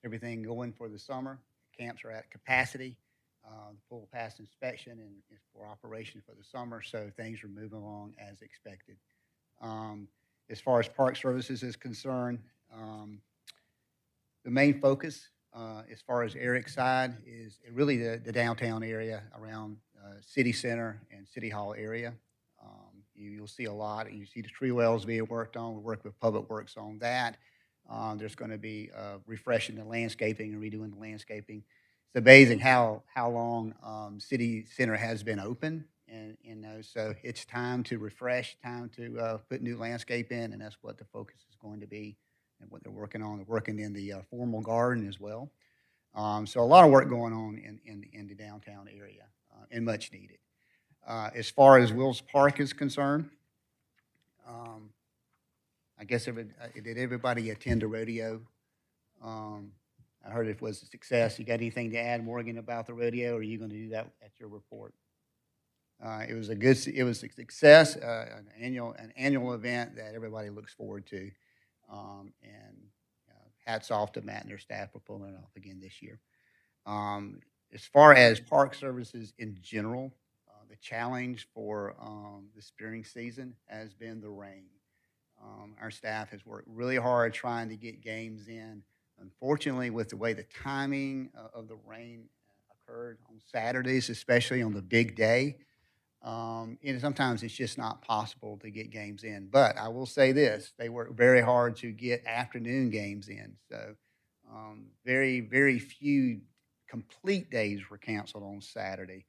everything going for the summer. Camps are at capacity. The pool passed inspection and is for operation for the summer, so things are moving along as expected. As far as park services is concerned, the main focus, as far as Eric's side, is really the downtown area around City Center and City Hall area. You'll see a lot. You see the tree wells being worked on. We work with Public Works on that. There's going to be refreshing the landscaping and redoing the landscaping. It's amazing how long City Center has been open, and so it's time to refresh, time to put new landscape in, and that's what the focus is going to be and what they're working on. They're working in the formal garden as well. So a lot of work going on in the downtown area and much needed. As far as Wills Park is concerned, I guess did everybody attend the rodeo? I heard it was a success. You got anything to add, Morgan, about the rodeo, or are you going to do that at your report? It was a success, an annual event that everybody looks forward to. And hats off to Matt and their staff for pulling it off again this year. As far as park services in general, the challenge for the spring season has been the rain. Our staff has worked really hard trying to get games in. Unfortunately, with the way the timing of the rain occurred on Saturdays, especially on the big day, sometimes it's just not possible to get games in. But I will say this, they work very hard to get afternoon games in. So very, very few complete days were canceled on Saturday,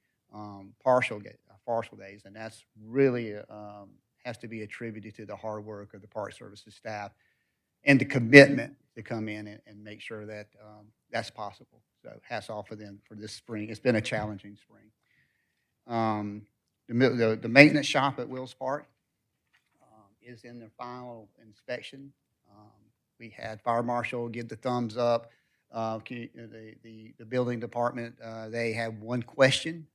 partial days. And that's really has to be attributed to the hard work of the Park Services staff and the commitment to come in and make sure that that's possible. So hats off for them for this spring. It's been a challenging spring. The maintenance shop at Wills Park is in their final inspection. We had Fire Marshal give the thumbs up. The building department, they have one question.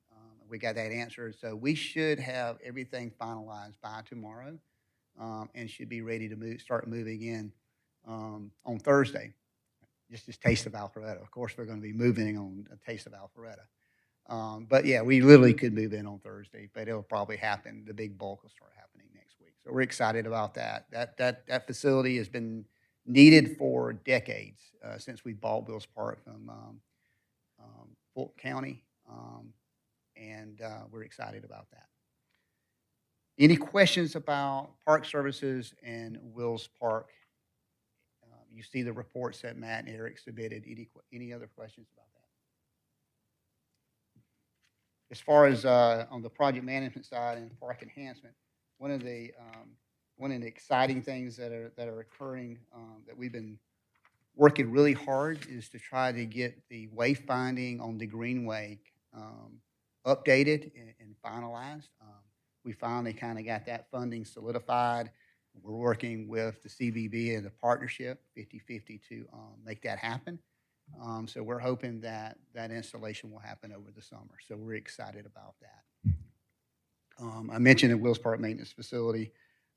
We got that answered. So we should have everything finalized by tomorrow and should be ready to start moving in on Thursday. Just this Taste of Alpharetta. Of course, we're going to be moving on a Taste of Alpharetta. But yeah, we literally could move in on Thursday, but it'll probably happen. The big bulk will start happening next week. So we're excited about that. That facility has been needed for decades since we bought Wills Park from Fulton County, and we're excited about that. Any questions about Park Services and Wills Park? You see the reports that Matt and Eric submitted. Any other questions about that? As far as on the project management side and park enhancement, one of the exciting things that are occurring that we've been working really hard is to try to get the wayfinding on the Greenway updated and finalized. We finally kind of got that funding solidified. We're working with the CVB and the partnership 50-50 to make that happen. So we're hoping that installation will happen over the summer. So we're excited about that. I mentioned the Wills Park Maintenance Facility.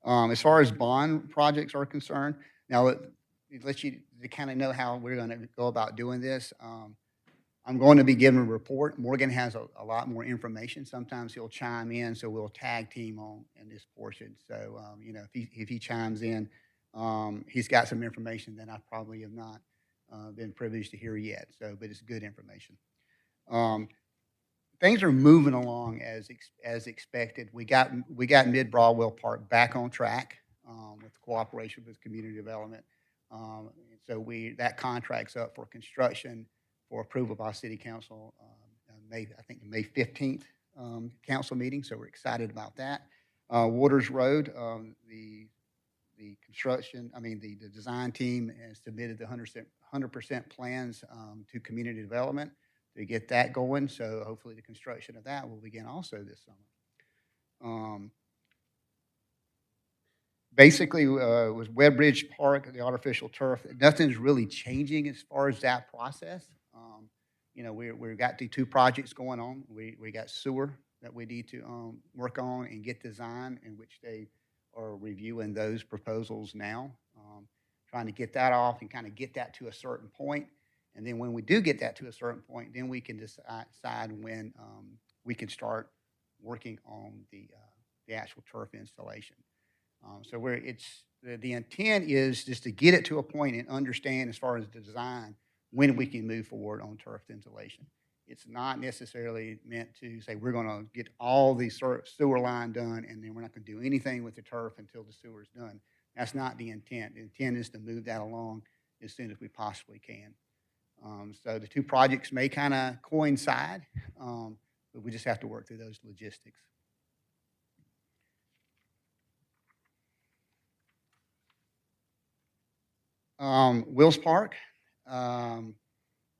As far as bond projects are concerned, now it lets you to kind of know how we're going to go about doing this. I'm going to be giving a report. Morgan has a lot more information. Sometimes he'll chime in, so we'll tag team in this portion. So, if he chimes in, he's got some information that I probably have not been privileged to hear yet. So, but it's good information. Things are moving along as expected. We got Mid Broadwell Park back on track with cooperation with community development. So that contract's up for construction for approval by City Council. I think the May 15th council meeting. So we're excited about that. Waters Road, the the construction, the design team has submitted the 100% plans to community development to get that going. So hopefully the construction of that will begin also this summer. Basically, with Webbridge Park, the artificial turf, nothing's really changing as far as that process. We've got the two projects going on. We got sewer that we need to work on and get design, in which they are reviewing those proposals now, trying to get that off and kind of get that to a certain point. And then when we do get that to a certain point, then we can decide when we can start working on the actual turf installation. So the intent is just to get it to a point and understand as far as the design when we can move forward on turf installation. It's not necessarily meant to say we're going to get all the sewer line done and then we're not going to do anything with the turf until the sewer is done. That's not the intent. The intent is to move that along as soon as we possibly can. So the two projects may kind of coincide, but we just have to work through those logistics. Wills Park,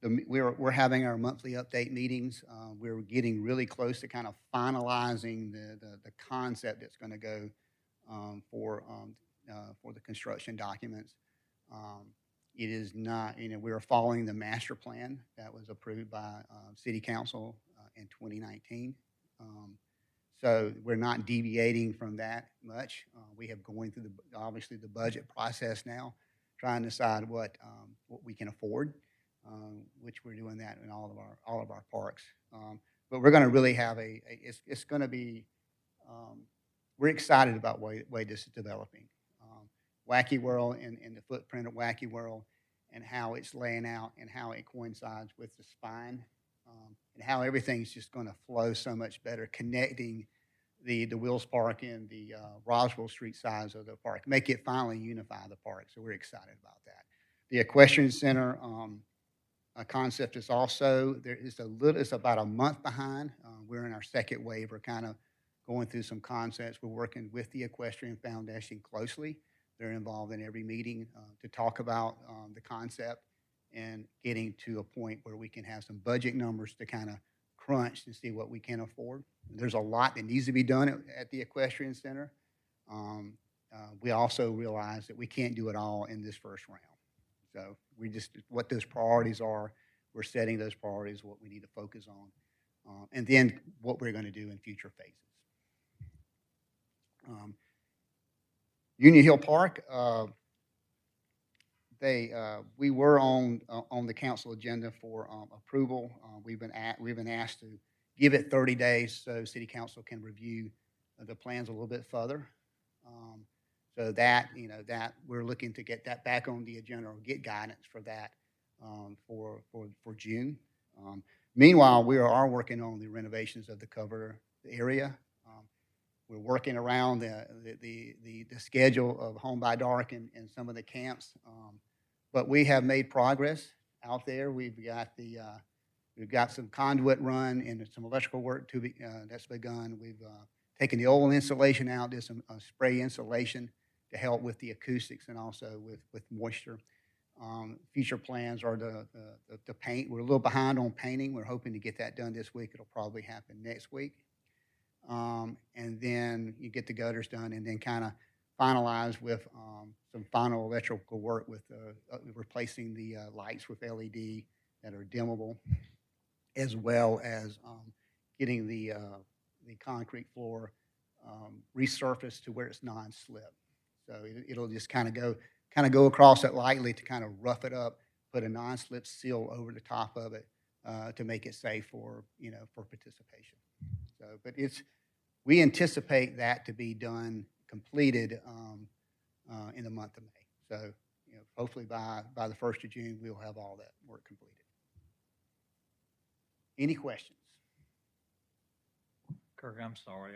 we're having our monthly update meetings. We're getting really close to kind of finalizing the concept that's going to go for the construction documents. It is not, we are following the master plan that was approved by City Council in 2019. So we're not deviating from that much. We have going through obviously the budget process now, trying to decide what we can afford, which we're doing that in all of our parks. But we're going to really have it's going to be, we're excited about the way this is developing. Wacky World and the footprint of Wacky World and how it's laying out and how it coincides with the spine, and how everything's just going to flow so much better, connecting the Wills Park and the Roswell Street sides of the park, make it finally unify the park. So we're excited about that. The Equestrian Center concept is also there. It's about a month behind. We're in our second wave. We're kind of going through some concepts. We're working with the Equestrian Foundation closely. They're involved in every meeting to talk about the concept and getting to a point where we can have some budget numbers to kind of crunch and see what we can afford. There's a lot that needs to be done at the Equestrian Center. We also realize that we can't do it all in this first round. So we just, what those priorities are, we're setting those priorities, what we need to focus on, and then what we're going to do in future phases. Union Hill Park, we were on the council agenda for approval. We've been asked to give it 30 days so City Council can review the plans a little bit further. So that we're looking to get that back on the agenda or get guidance for that for June. Meanwhile, we are working on the renovations of the cover area. We're working around the schedule of Home by Dark and some of the camps, but we have made progress out there. We've got some conduit run and some electrical work that's begun. We've taken the old insulation out, did some spray insulation to help with the acoustics and also with moisture. Future plans are the paint. We're a little behind on painting. We're hoping to get that done this week. It'll probably happen next week. And then you get the gutters done and then kind of finalize with some final electrical work with replacing the lights with LED that are dimmable, as well as getting the concrete floor resurfaced to where it's non-slip. So it'll just kind of go across it lightly to kind of rough it up, put a non-slip seal over the top of it to make it safe for participation. So, but we anticipate that to be completed in the month of May. So, hopefully by the 1st of June, we'll have all that work completed. Any questions? Kirk, I'm sorry.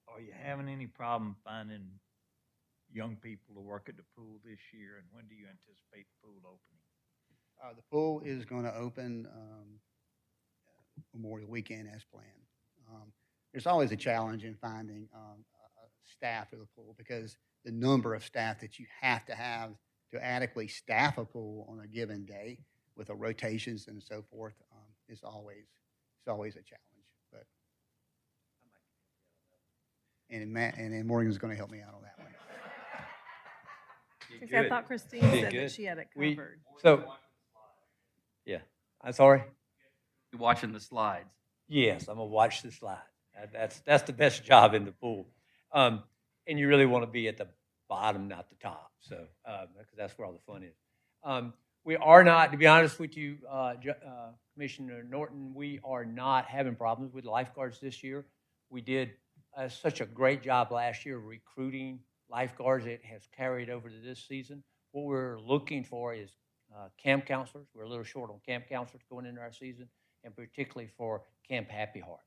Are you having any problem finding young people to work at the pool this year, and when do you anticipate the pool opening? The pool is going to open Memorial Weekend as planned. There's always a challenge in finding staff for the pool because the number of staff that you have to adequately staff a pool on a given day with the rotations and so forth is always a challenge. But and then Morgan's going to help me out on that one. Because I thought Christine Did said good. that she had it We- covered. So, yeah, I'm sorry? You're watching the slides. Yes, I'm gonna watch the slide. That's the best job in the pool. And you really want to be at the bottom, not the top. So, because that's where all the fun is. We are not, to be honest with you, Commissioner Norton, we are not having problems with lifeguards this year. We did such a great job last year recruiting lifeguards. It has carried over to this season. What we're looking for is camp counselors. We're a little short on camp counselors going into our season, and particularly for Camp Happy Heart.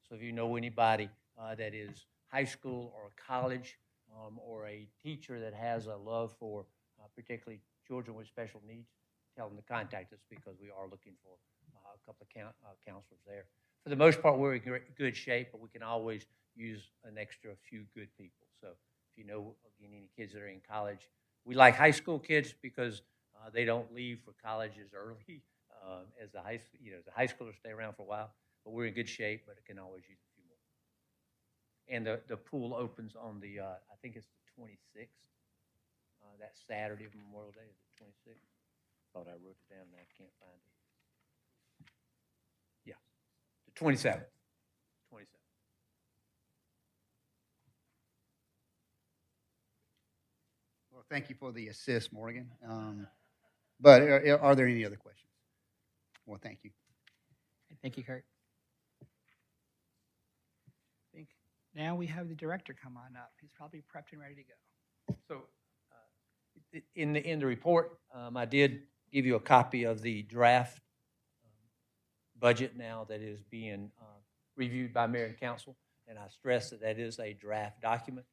So if you know anybody that is high school or college or a teacher that has a love for particularly children with special needs, tell them to contact us because we are looking for a couple of counselors there. For the most part, we're in good shape, but we can always use an extra few good people. So if you know, again, any kids that are in college, we like high school kids because they don't leave for college as early as the high schoolers stay around for a while. But we're in good shape, but it can always use a few more. And the pool opens on the, I think it's the 26th. That Saturday of Memorial Day, is it 26th? Thought I wrote it down and I can't find it. Yeah, the 27th. 27th. Well, thank you for the assist, Morgan. But are there any other questions? Well, thank you. Thank you, Kurt. I think now we have the director come on up. He's probably prepped and ready to go. So in the report, I did give you a copy of the draft budget now that is being reviewed by mayor and council, and I stress that that is a draft document.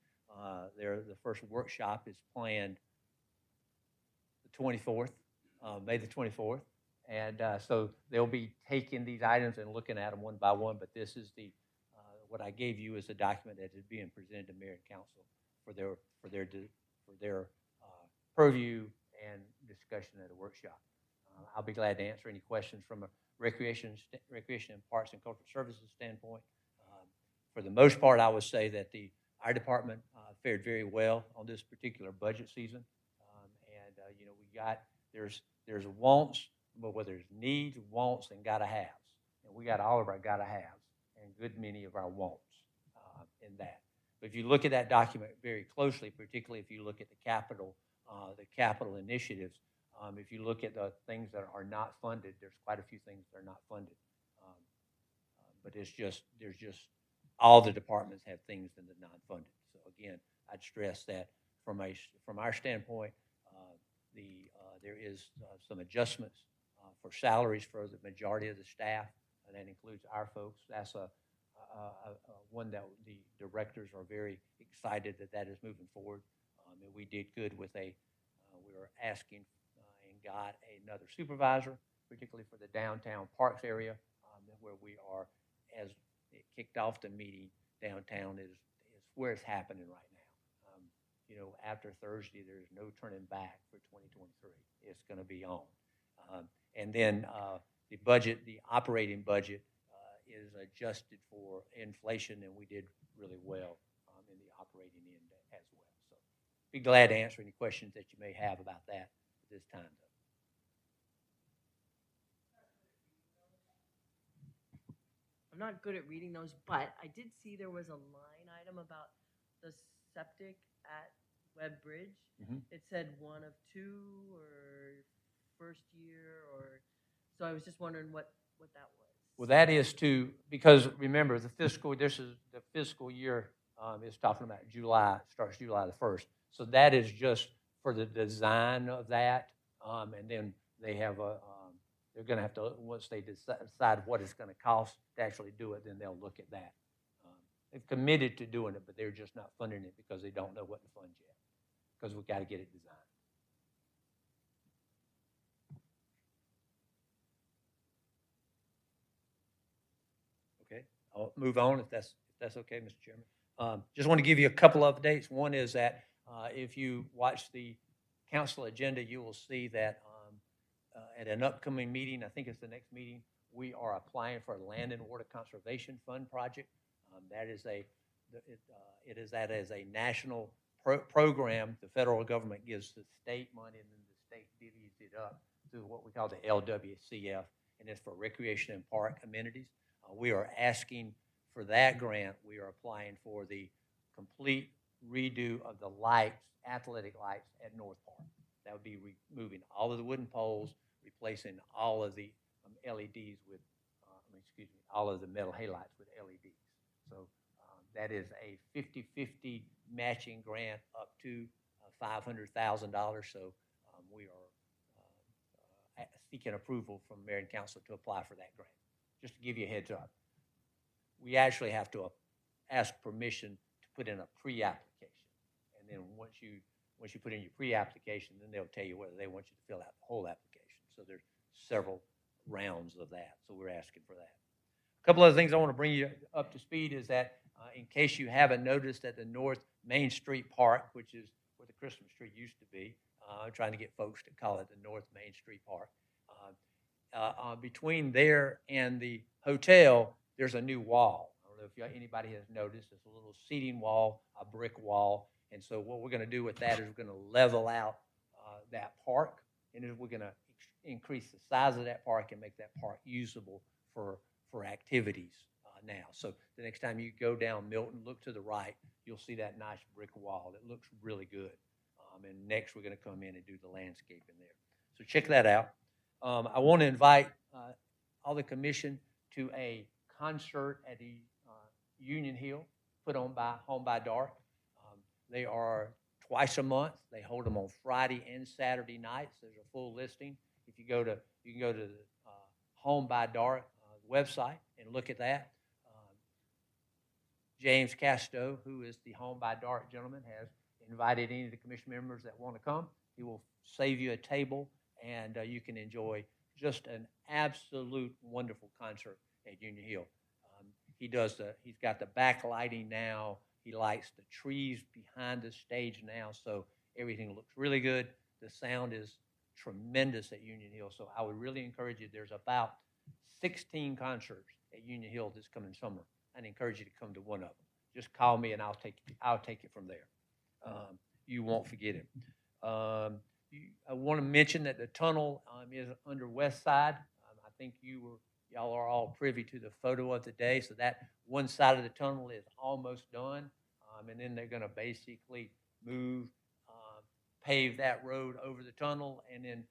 The first workshop is planned the 24th, May the 24th, and so they'll be taking these items and looking at them one by one. But this is the what I gave you is a document that is being presented to mayor and council for their purview and discussion at a workshop. I'll be glad to answer any questions from a recreation and parks and cultural services standpoint. For the most part, I would say that our department fared very well on this particular budget season. There's wants, but where there's needs, wants, and gotta haves. And we got all of our gotta haves and good many of our wants in that. But if you look at that document very closely, particularly if you look at the capital initiatives, if you look at the things that are not funded, there's quite a few things that are not funded. But there's just all the departments have things in the non-funded. So again, I'd stress that from our standpoint, there is some adjustments for salaries for the majority of the staff, and that includes our folks. That's one that the directors are very excited that is moving forward. And we did good with we were asking and got another supervisor, particularly for the downtown parks area, where we are, as it kicked off the meeting, downtown is where it's happening right now. After Thursday, there's no turning back for 2023. It's going to be on. And then the operating budget is adjusted for inflation, and we did really well in the operating end as well. So be glad to answer any questions that you may have about that at this time, though. I'm not good at reading those, but I did see there was a line item about the septic at Webb Bridge. Mhm. It said 1 of 2 or first year, or so I was just wondering what that was. Well, that is because remember this is the fiscal year is talking about July, starts July the 1st. So that is just for the design of that. And then they have they're going to have to, once they decide what it's going to cost to actually do it, then they'll look at that. They've committed to doing it, but they're just not funding it because they don't know what to fund yet, because we've got to get it designed. Okay, I'll move on if that's okay, Mr. Chairman. Just want to give you a couple of updates. One is that If you watch the council agenda, you will see that at an upcoming meeting, I think it's the next meeting, we are applying for a Land and Water Conservation Fund project. That is it is that as a national program. The federal government gives the state money, and then the state divvies it up through what we call the LWCF, and it's for recreation and park amenities. We are asking for that grant. We are applying for the complete redo of the lights, athletic lights at North Park. That would be removing all of the wooden poles, replacing all of the LEDs with, all of the metal halides with LEDs. So that is a 50-50 matching grant up to $500,000. So we are seeking approval from mayor and council to apply for that grant. Just to give you a heads up, we actually have to ask permission to put in a pre-application, and then once you put in your pre-application, then they'll tell you whether they want you to fill out the whole application. So there's several rounds of that. So we're asking for that. A couple other things I want to bring you up to speed is that in case you haven't noticed, at the North Main Street Park, which is where the Christmas tree used to be, trying to get folks to call it the North Main Street Park. Between there and the hotel, there's a new wall. I don't know if anybody has noticed. It's a little seating wall, a brick wall. And so what we're going to do with that is we're going to level out that park, and then we're going to increase the size of that park and make that park usable for activities now. So the next time you go down Milton, look to the right, you'll see that nice brick wall. It looks really good. And next we're going to come in and do the landscaping there. So check that out. I want to invite all the commission to a concert at the Union Hill, put on by Home by Dark. They are twice a month. They hold them on Friday and Saturday nights. There's a full listing. If you can go to the Home by Dark website and look at that. James Casto, who is the Home by Dark gentleman, has invited any of the commission members that want to come. He will save you a table, and you can enjoy just an absolute wonderful concert at Union Hill. He's got the backlighting now. He lights the trees behind the stage now, so everything looks really good. The sound is tremendous at Union Hill, so I would really encourage you. There's about 16 concerts at Union Hill this coming summer. I'd encourage you to come to one of them. Just call me, and I'll take it from there. You won't forget it. I want to mention that the tunnel is under West Side. I think y'all are all privy to the photo of the day. So that one side of the tunnel is almost done, and then they're going to basically pave that road over the tunnel, and then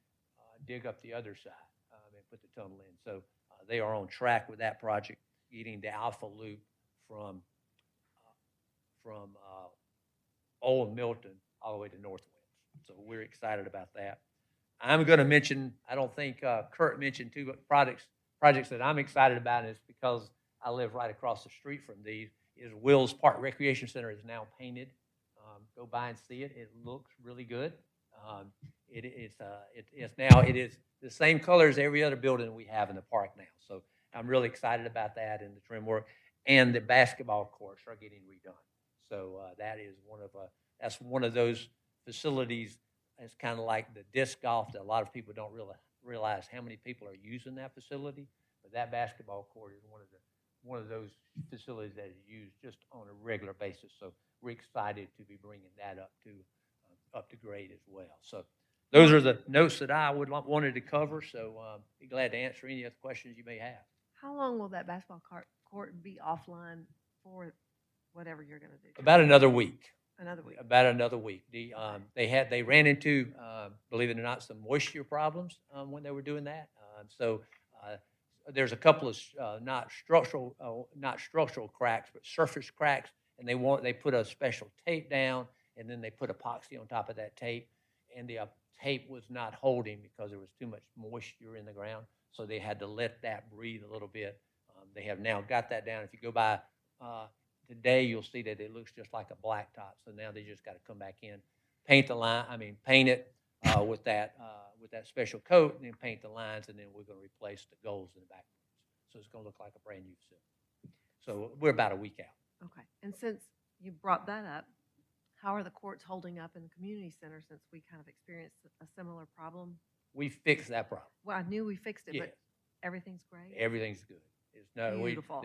dig up the other side and put the tunnel in. So they are on track with that project, getting the Alpha Loop from Old Milton all the way to North Winds. So we're excited about that. I'm going to mention, I don't think Kurt mentioned two projects that I'm excited about, is because I live right across the street from these, is Wills Park Recreation Center is now painted. Go by and see it. It looks really good. It is the same color as every other building we have in the park now. So I'm really excited about that and the trim work. And the basketball courts are getting redone. So that is that's one of those facilities. It's kind of like the disc golf that a lot of people don't realize how many people are using that facility. But that basketball court is one of those facilities that is used just on a regular basis. So we're excited to be bringing that up to grade as well. So those are the notes that I wanted to cover. So be glad to answer any other questions you may have. How long will that basketball court be offline for, whatever you're going to do? About another week. Another week. About another week. They ran into, believe it or not, some moisture problems when they were doing that. So there's a couple of not structural cracks, but surface cracks, and they put a special tape down, and then they put epoxy on top of that tape, and the tape was not holding because there was too much moisture in the ground. So they had to let that breathe a little bit. They have now got that down. If you go by today, you'll see that it looks just like a blacktop. So now they just got to come back in, paint it with that special coat, and then paint the lines, and then we're going to replace the goals in the back. So it's going to look like a brand new facility. So we're about a week out. Okay. And since you brought that up, How are the courts holding up in the community center since we kind of experienced a similar problem? We fixed that problem. Well, I knew we fixed it, Yes. but everything's great. Everything's good. It's no, Beautiful.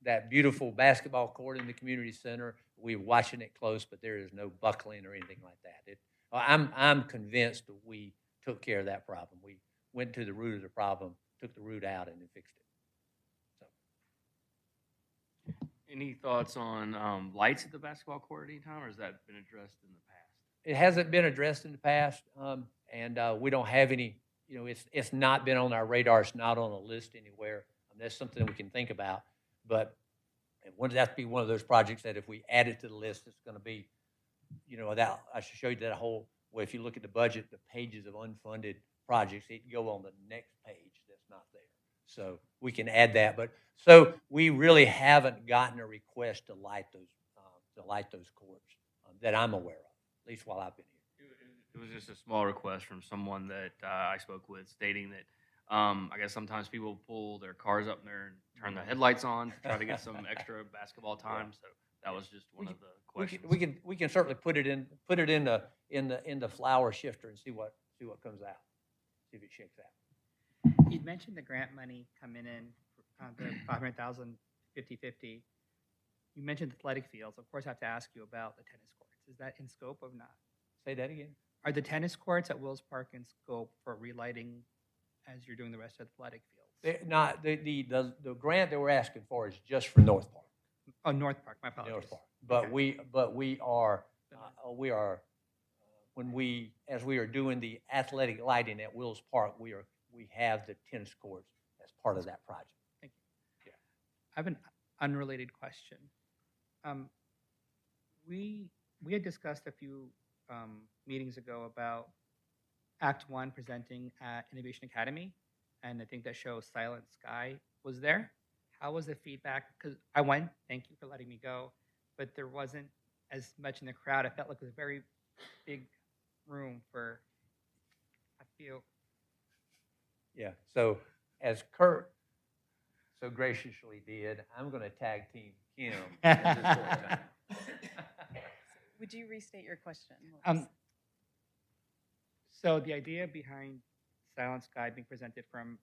that beautiful basketball court in the community center, we're watching it close, but there is no buckling or anything like that. I'm convinced that we took care of that problem. We went to the root of the problem, took the root out, and then fixed it. So. Any thoughts on lights at the basketball court at any time, or has that been addressed in the past? It hasn't been addressed in the past, and we don't have any. It's not been on our radar. It's not on a list anywhere. That's something we can think about. But that's be one of those projects that if we add it to the list, it's going to be, that I should show you that whole. Well, if you look at the budget, the pages of unfunded projects, it can go on the next page. That's not there. So we can add that. But so we really haven't gotten a request to light those courts that I'm aware of, at least while I've been here. It was just a small request from someone that I spoke with, stating that I guess sometimes people pull their cars up there and turn their headlights on to try to get some extra basketball time. So that was just one of the questions. We can certainly put it in the flower shifter and see what comes out, see if it shakes out. You'd mentioned the grant money coming in, the 500,000, 50/50. You mentioned athletic fields. Of course, I have to ask you about the tennis courts. Is that in scope or not? Say that again. Are the tennis courts at Wills Park in scope for relighting as you're doing the rest of the athletic fields? Not the grant that we're asking for is just for North Park. Oh, North Park. My apologies. North Park. But Okay. we are as we are doing the athletic lighting at Wills Park, we have the tennis courts as part of that project. Thank you. Yeah. I have an unrelated question. We had discussed a few meetings ago about Act 1 presenting at Innovation Academy, and I think that show Silent Sky was there. How was the feedback? Because I went, thank you for letting me go, but there wasn't as much in the crowd. I felt like it was a very big room for, I feel. Yeah, so as Kurt so graciously did, I'm going to tag team Kim. Would you restate your question? So the idea behind Silent Sky being presented from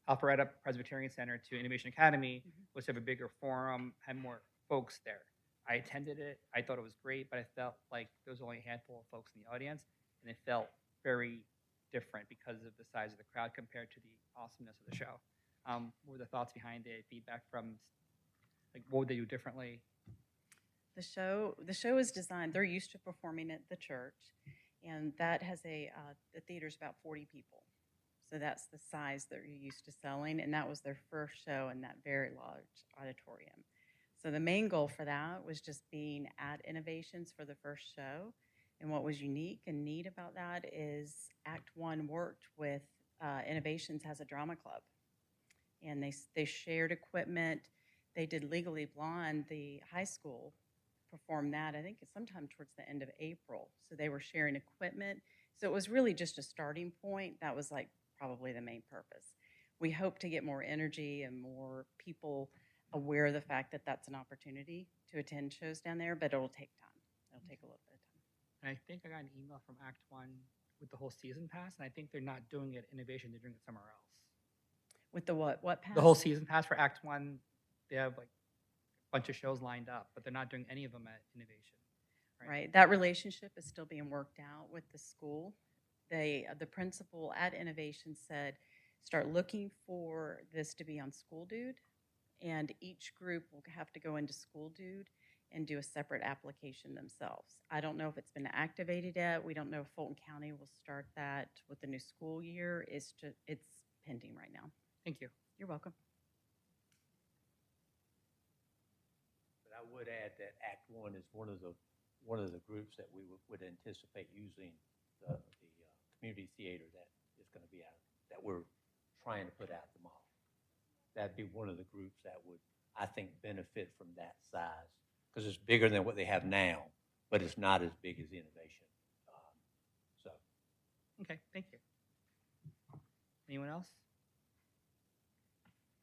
Alpharetta Presbyterian Center to Innovation Academy was to have a bigger forum, have more folks there. I attended it. I thought it was great, but I felt like there was only a handful of folks in the audience, and it felt very different because of the size of the crowd compared to the awesomeness of the show. What were the thoughts behind it? Feedback from, like, what would they do differently? The show is designed, they're used to performing at the church, and that has the theater's about 40 people. So that's the size that you're used to selling, and that was their first show in that very large auditorium. So the main goal for that was just being at Innovations for the first show. And what was unique and neat about that is Act 1 worked with Innovations has a drama club. And they shared equipment. They did Legally Blonde, the high school, performed that, I think it's sometime towards the end of April. So they were sharing equipment. So it was really just a starting point. That was like probably the main purpose. We hope to get more energy and more people aware of the fact that that's an opportunity to attend shows down there, but it'll take time. It'll take a little bit of time. And I think I got an email from Act 1 with the whole season pass, and I think they're not doing it at Innovation, they're doing it somewhere else. With the what pass? The whole season pass for Act 1, they have like a bunch of shows lined up, but they're not doing any of them at Innovation. Right. That relationship is still being worked out with the school. The principal at Innovation said, start looking for this to be on School Dude, and each group will have to go into School Dude and do a separate application themselves. I don't know if it's been activated yet. We don't know if Fulton County will start that with the new school year. It's pending right now. Thank you. You're welcome. But I would add that Act 1 is one of the groups that we would anticipate using the community theater that is going to be out, that we're trying to put out the mall. That'd be one of the groups that would, I think, benefit from that size, because it's bigger than what they have now, but it's not as big as Innovation. Okay, thank you. Anyone else?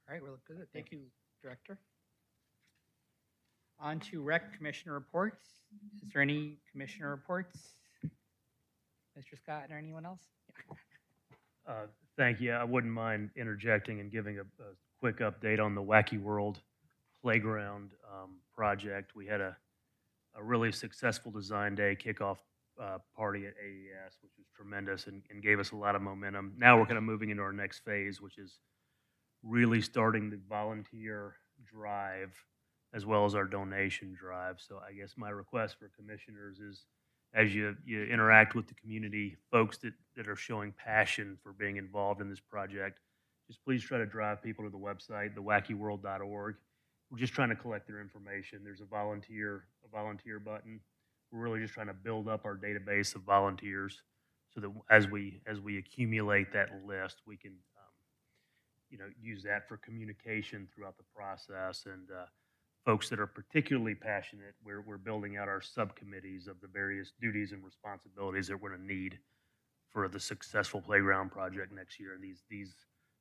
All right, we're good. Thank you, Director. On to rec commissioner reports. Is there any commissioner reports? Mr. Scott or anyone else? Thank you. I wouldn't mind interjecting and giving a quick update on the Wacky World Playground project. We had a really successful design day kickoff party at AES, which was tremendous and gave us a lot of momentum. Now we're kind of moving into our next phase, which is really starting the volunteer drive as well as our donation drive. So I guess my request for commissioners is, as you interact with the community, folks that are showing passion for being involved in this project, just please try to drive people to the website, thewackyworld.org. We're just trying to collect their information. There's a volunteer button. We're really just trying to build up our database of volunteers so that as we accumulate that list, we can use that for communication throughout the process. And folks that are particularly passionate, we're building out our subcommittees of the various duties and responsibilities that we're going to need for the successful playground project next year. And these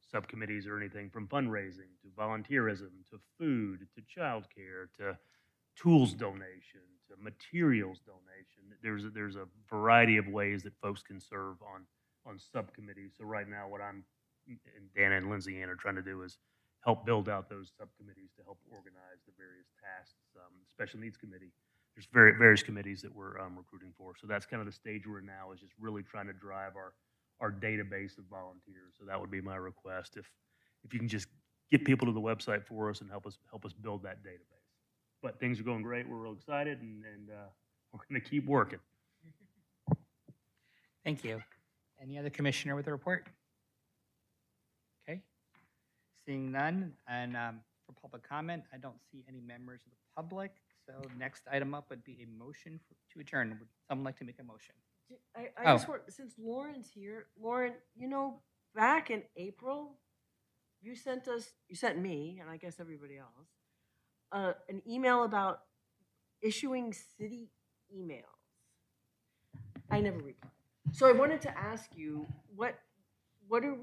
subcommittees are anything from fundraising to volunteerism to food to childcare to tools donation to materials donation. There's a variety of ways that folks can serve on subcommittees. So right now, what I'm and Dana and Lindsay Ann are trying to do is help build out those subcommittees to help organize the various tasks. Special needs committee, there's various committees that we're recruiting for. So that's kind of the stage we're in now, is just really trying to drive our database of volunteers. So that would be my request, if you can just get people to the website for us and help us build that database. But things are going great. We're real excited, and we're going to keep working. Thank you. Any other commissioner with a report? Okay. Seeing none, and for public comment, I don't see any members of the public. So next item up would be a motion to adjourn. Would someone like to make a motion? I just want, since Lauren's here, Lauren, back in April, you sent me, and I guess everybody else, an email about issuing city emails. I never replied. So I wanted to ask you, what were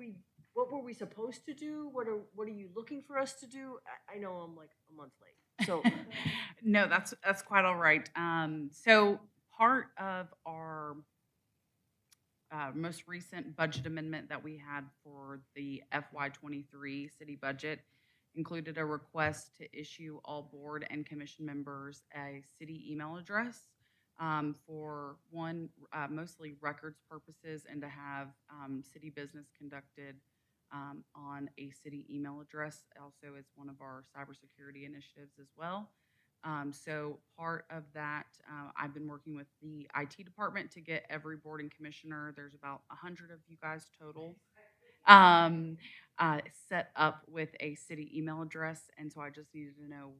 we supposed to do? What are you looking for us to do? I know I'm like a month late. So no, that's quite all right. So part of our most recent budget amendment that we had for the FY23 city budget included a request to issue all board and commission members a city email address for one, mostly records purposes, and to have city business conducted on a city email address. Also, is one of our cybersecurity initiatives as well. So part of that, I've been working with the IT department to get every board and commissioner, there's about 100 of you guys total, set up with a city email address. And so I just needed to know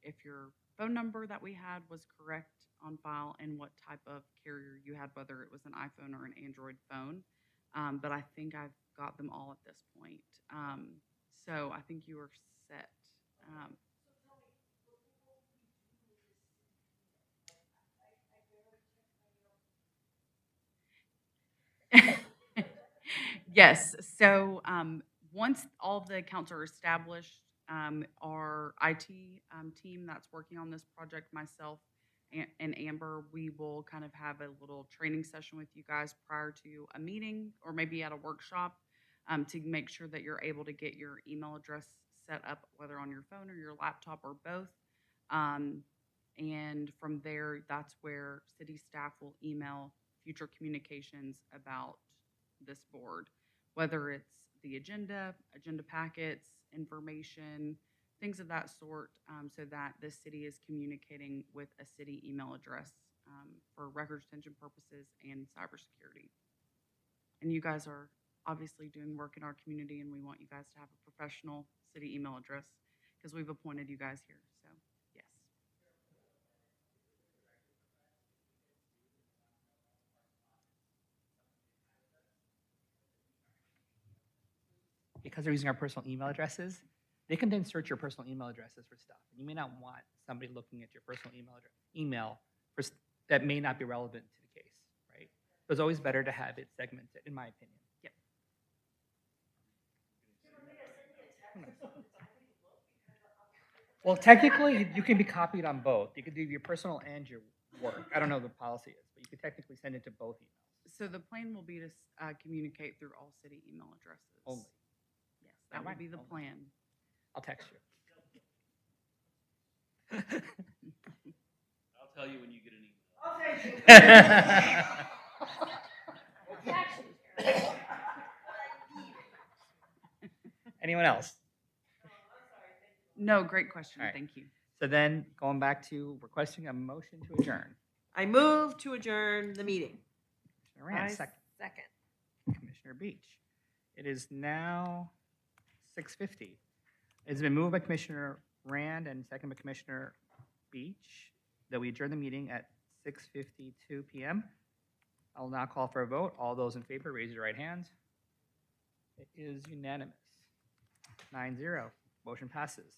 if your phone number that we had was correct on file and what type of carrier you had, whether it was an iPhone or an Android phone. But I think I've got them all at this point. So I think you are set. Yes. So once all of the accounts are established, our IT team that's working on this project, myself and Amber, we will kind of have a little training session with you guys prior to a meeting or maybe at a workshop to make sure that you're able to get your email address set up, whether on your phone or your laptop or both. And from there, that's where city staff will email future communications about this board, whether it's the agenda packets, information, things of that sort, so that the city is communicating with a city email address for records retention purposes and cybersecurity. And you guys are obviously doing work in our community, and we want you guys to have a professional city email address because we've appointed you guys here. So, yes. Because they're using our personal email addresses, they can then search your personal email addresses for stuff. And you may not want somebody looking at your personal email for that may not be relevant to the case, right? So it's always better to have it segmented, in my opinion. Yep. Well, technically, you can be copied on both. You could do your personal and your work. I don't know what the policy is, but you could technically send it to both emails. So the plan will be to communicate through all city email addresses. Only. Yes, that Alright, would be the only. plan. I'll text you. I'll tell you when you get an email. Anyone else? No, great question. All right. Thank you. So then, going back to requesting a motion to adjourn. I move to adjourn the meeting. Commissioner Rand, I second. second. Commissioner Beach. It is now 6:50. It's been moved by Commissioner Rand and second by Commissioner Beach that we adjourn the meeting at 6:52 p.m. I will now call for a vote. All those in favor, raise your right hands. It is unanimous. 9-0. Motion passes.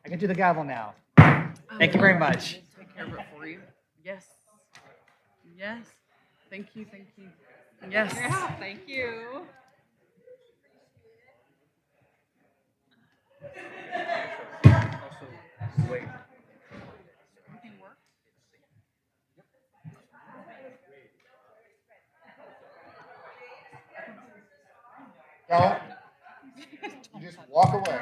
I can do the gavel now. Thank you very much. Take care of it for you. Yes. Yes. Thank you. Thank you. Yes. Yeah, thank you. Wait. Everything worked? Don't. You just walk away.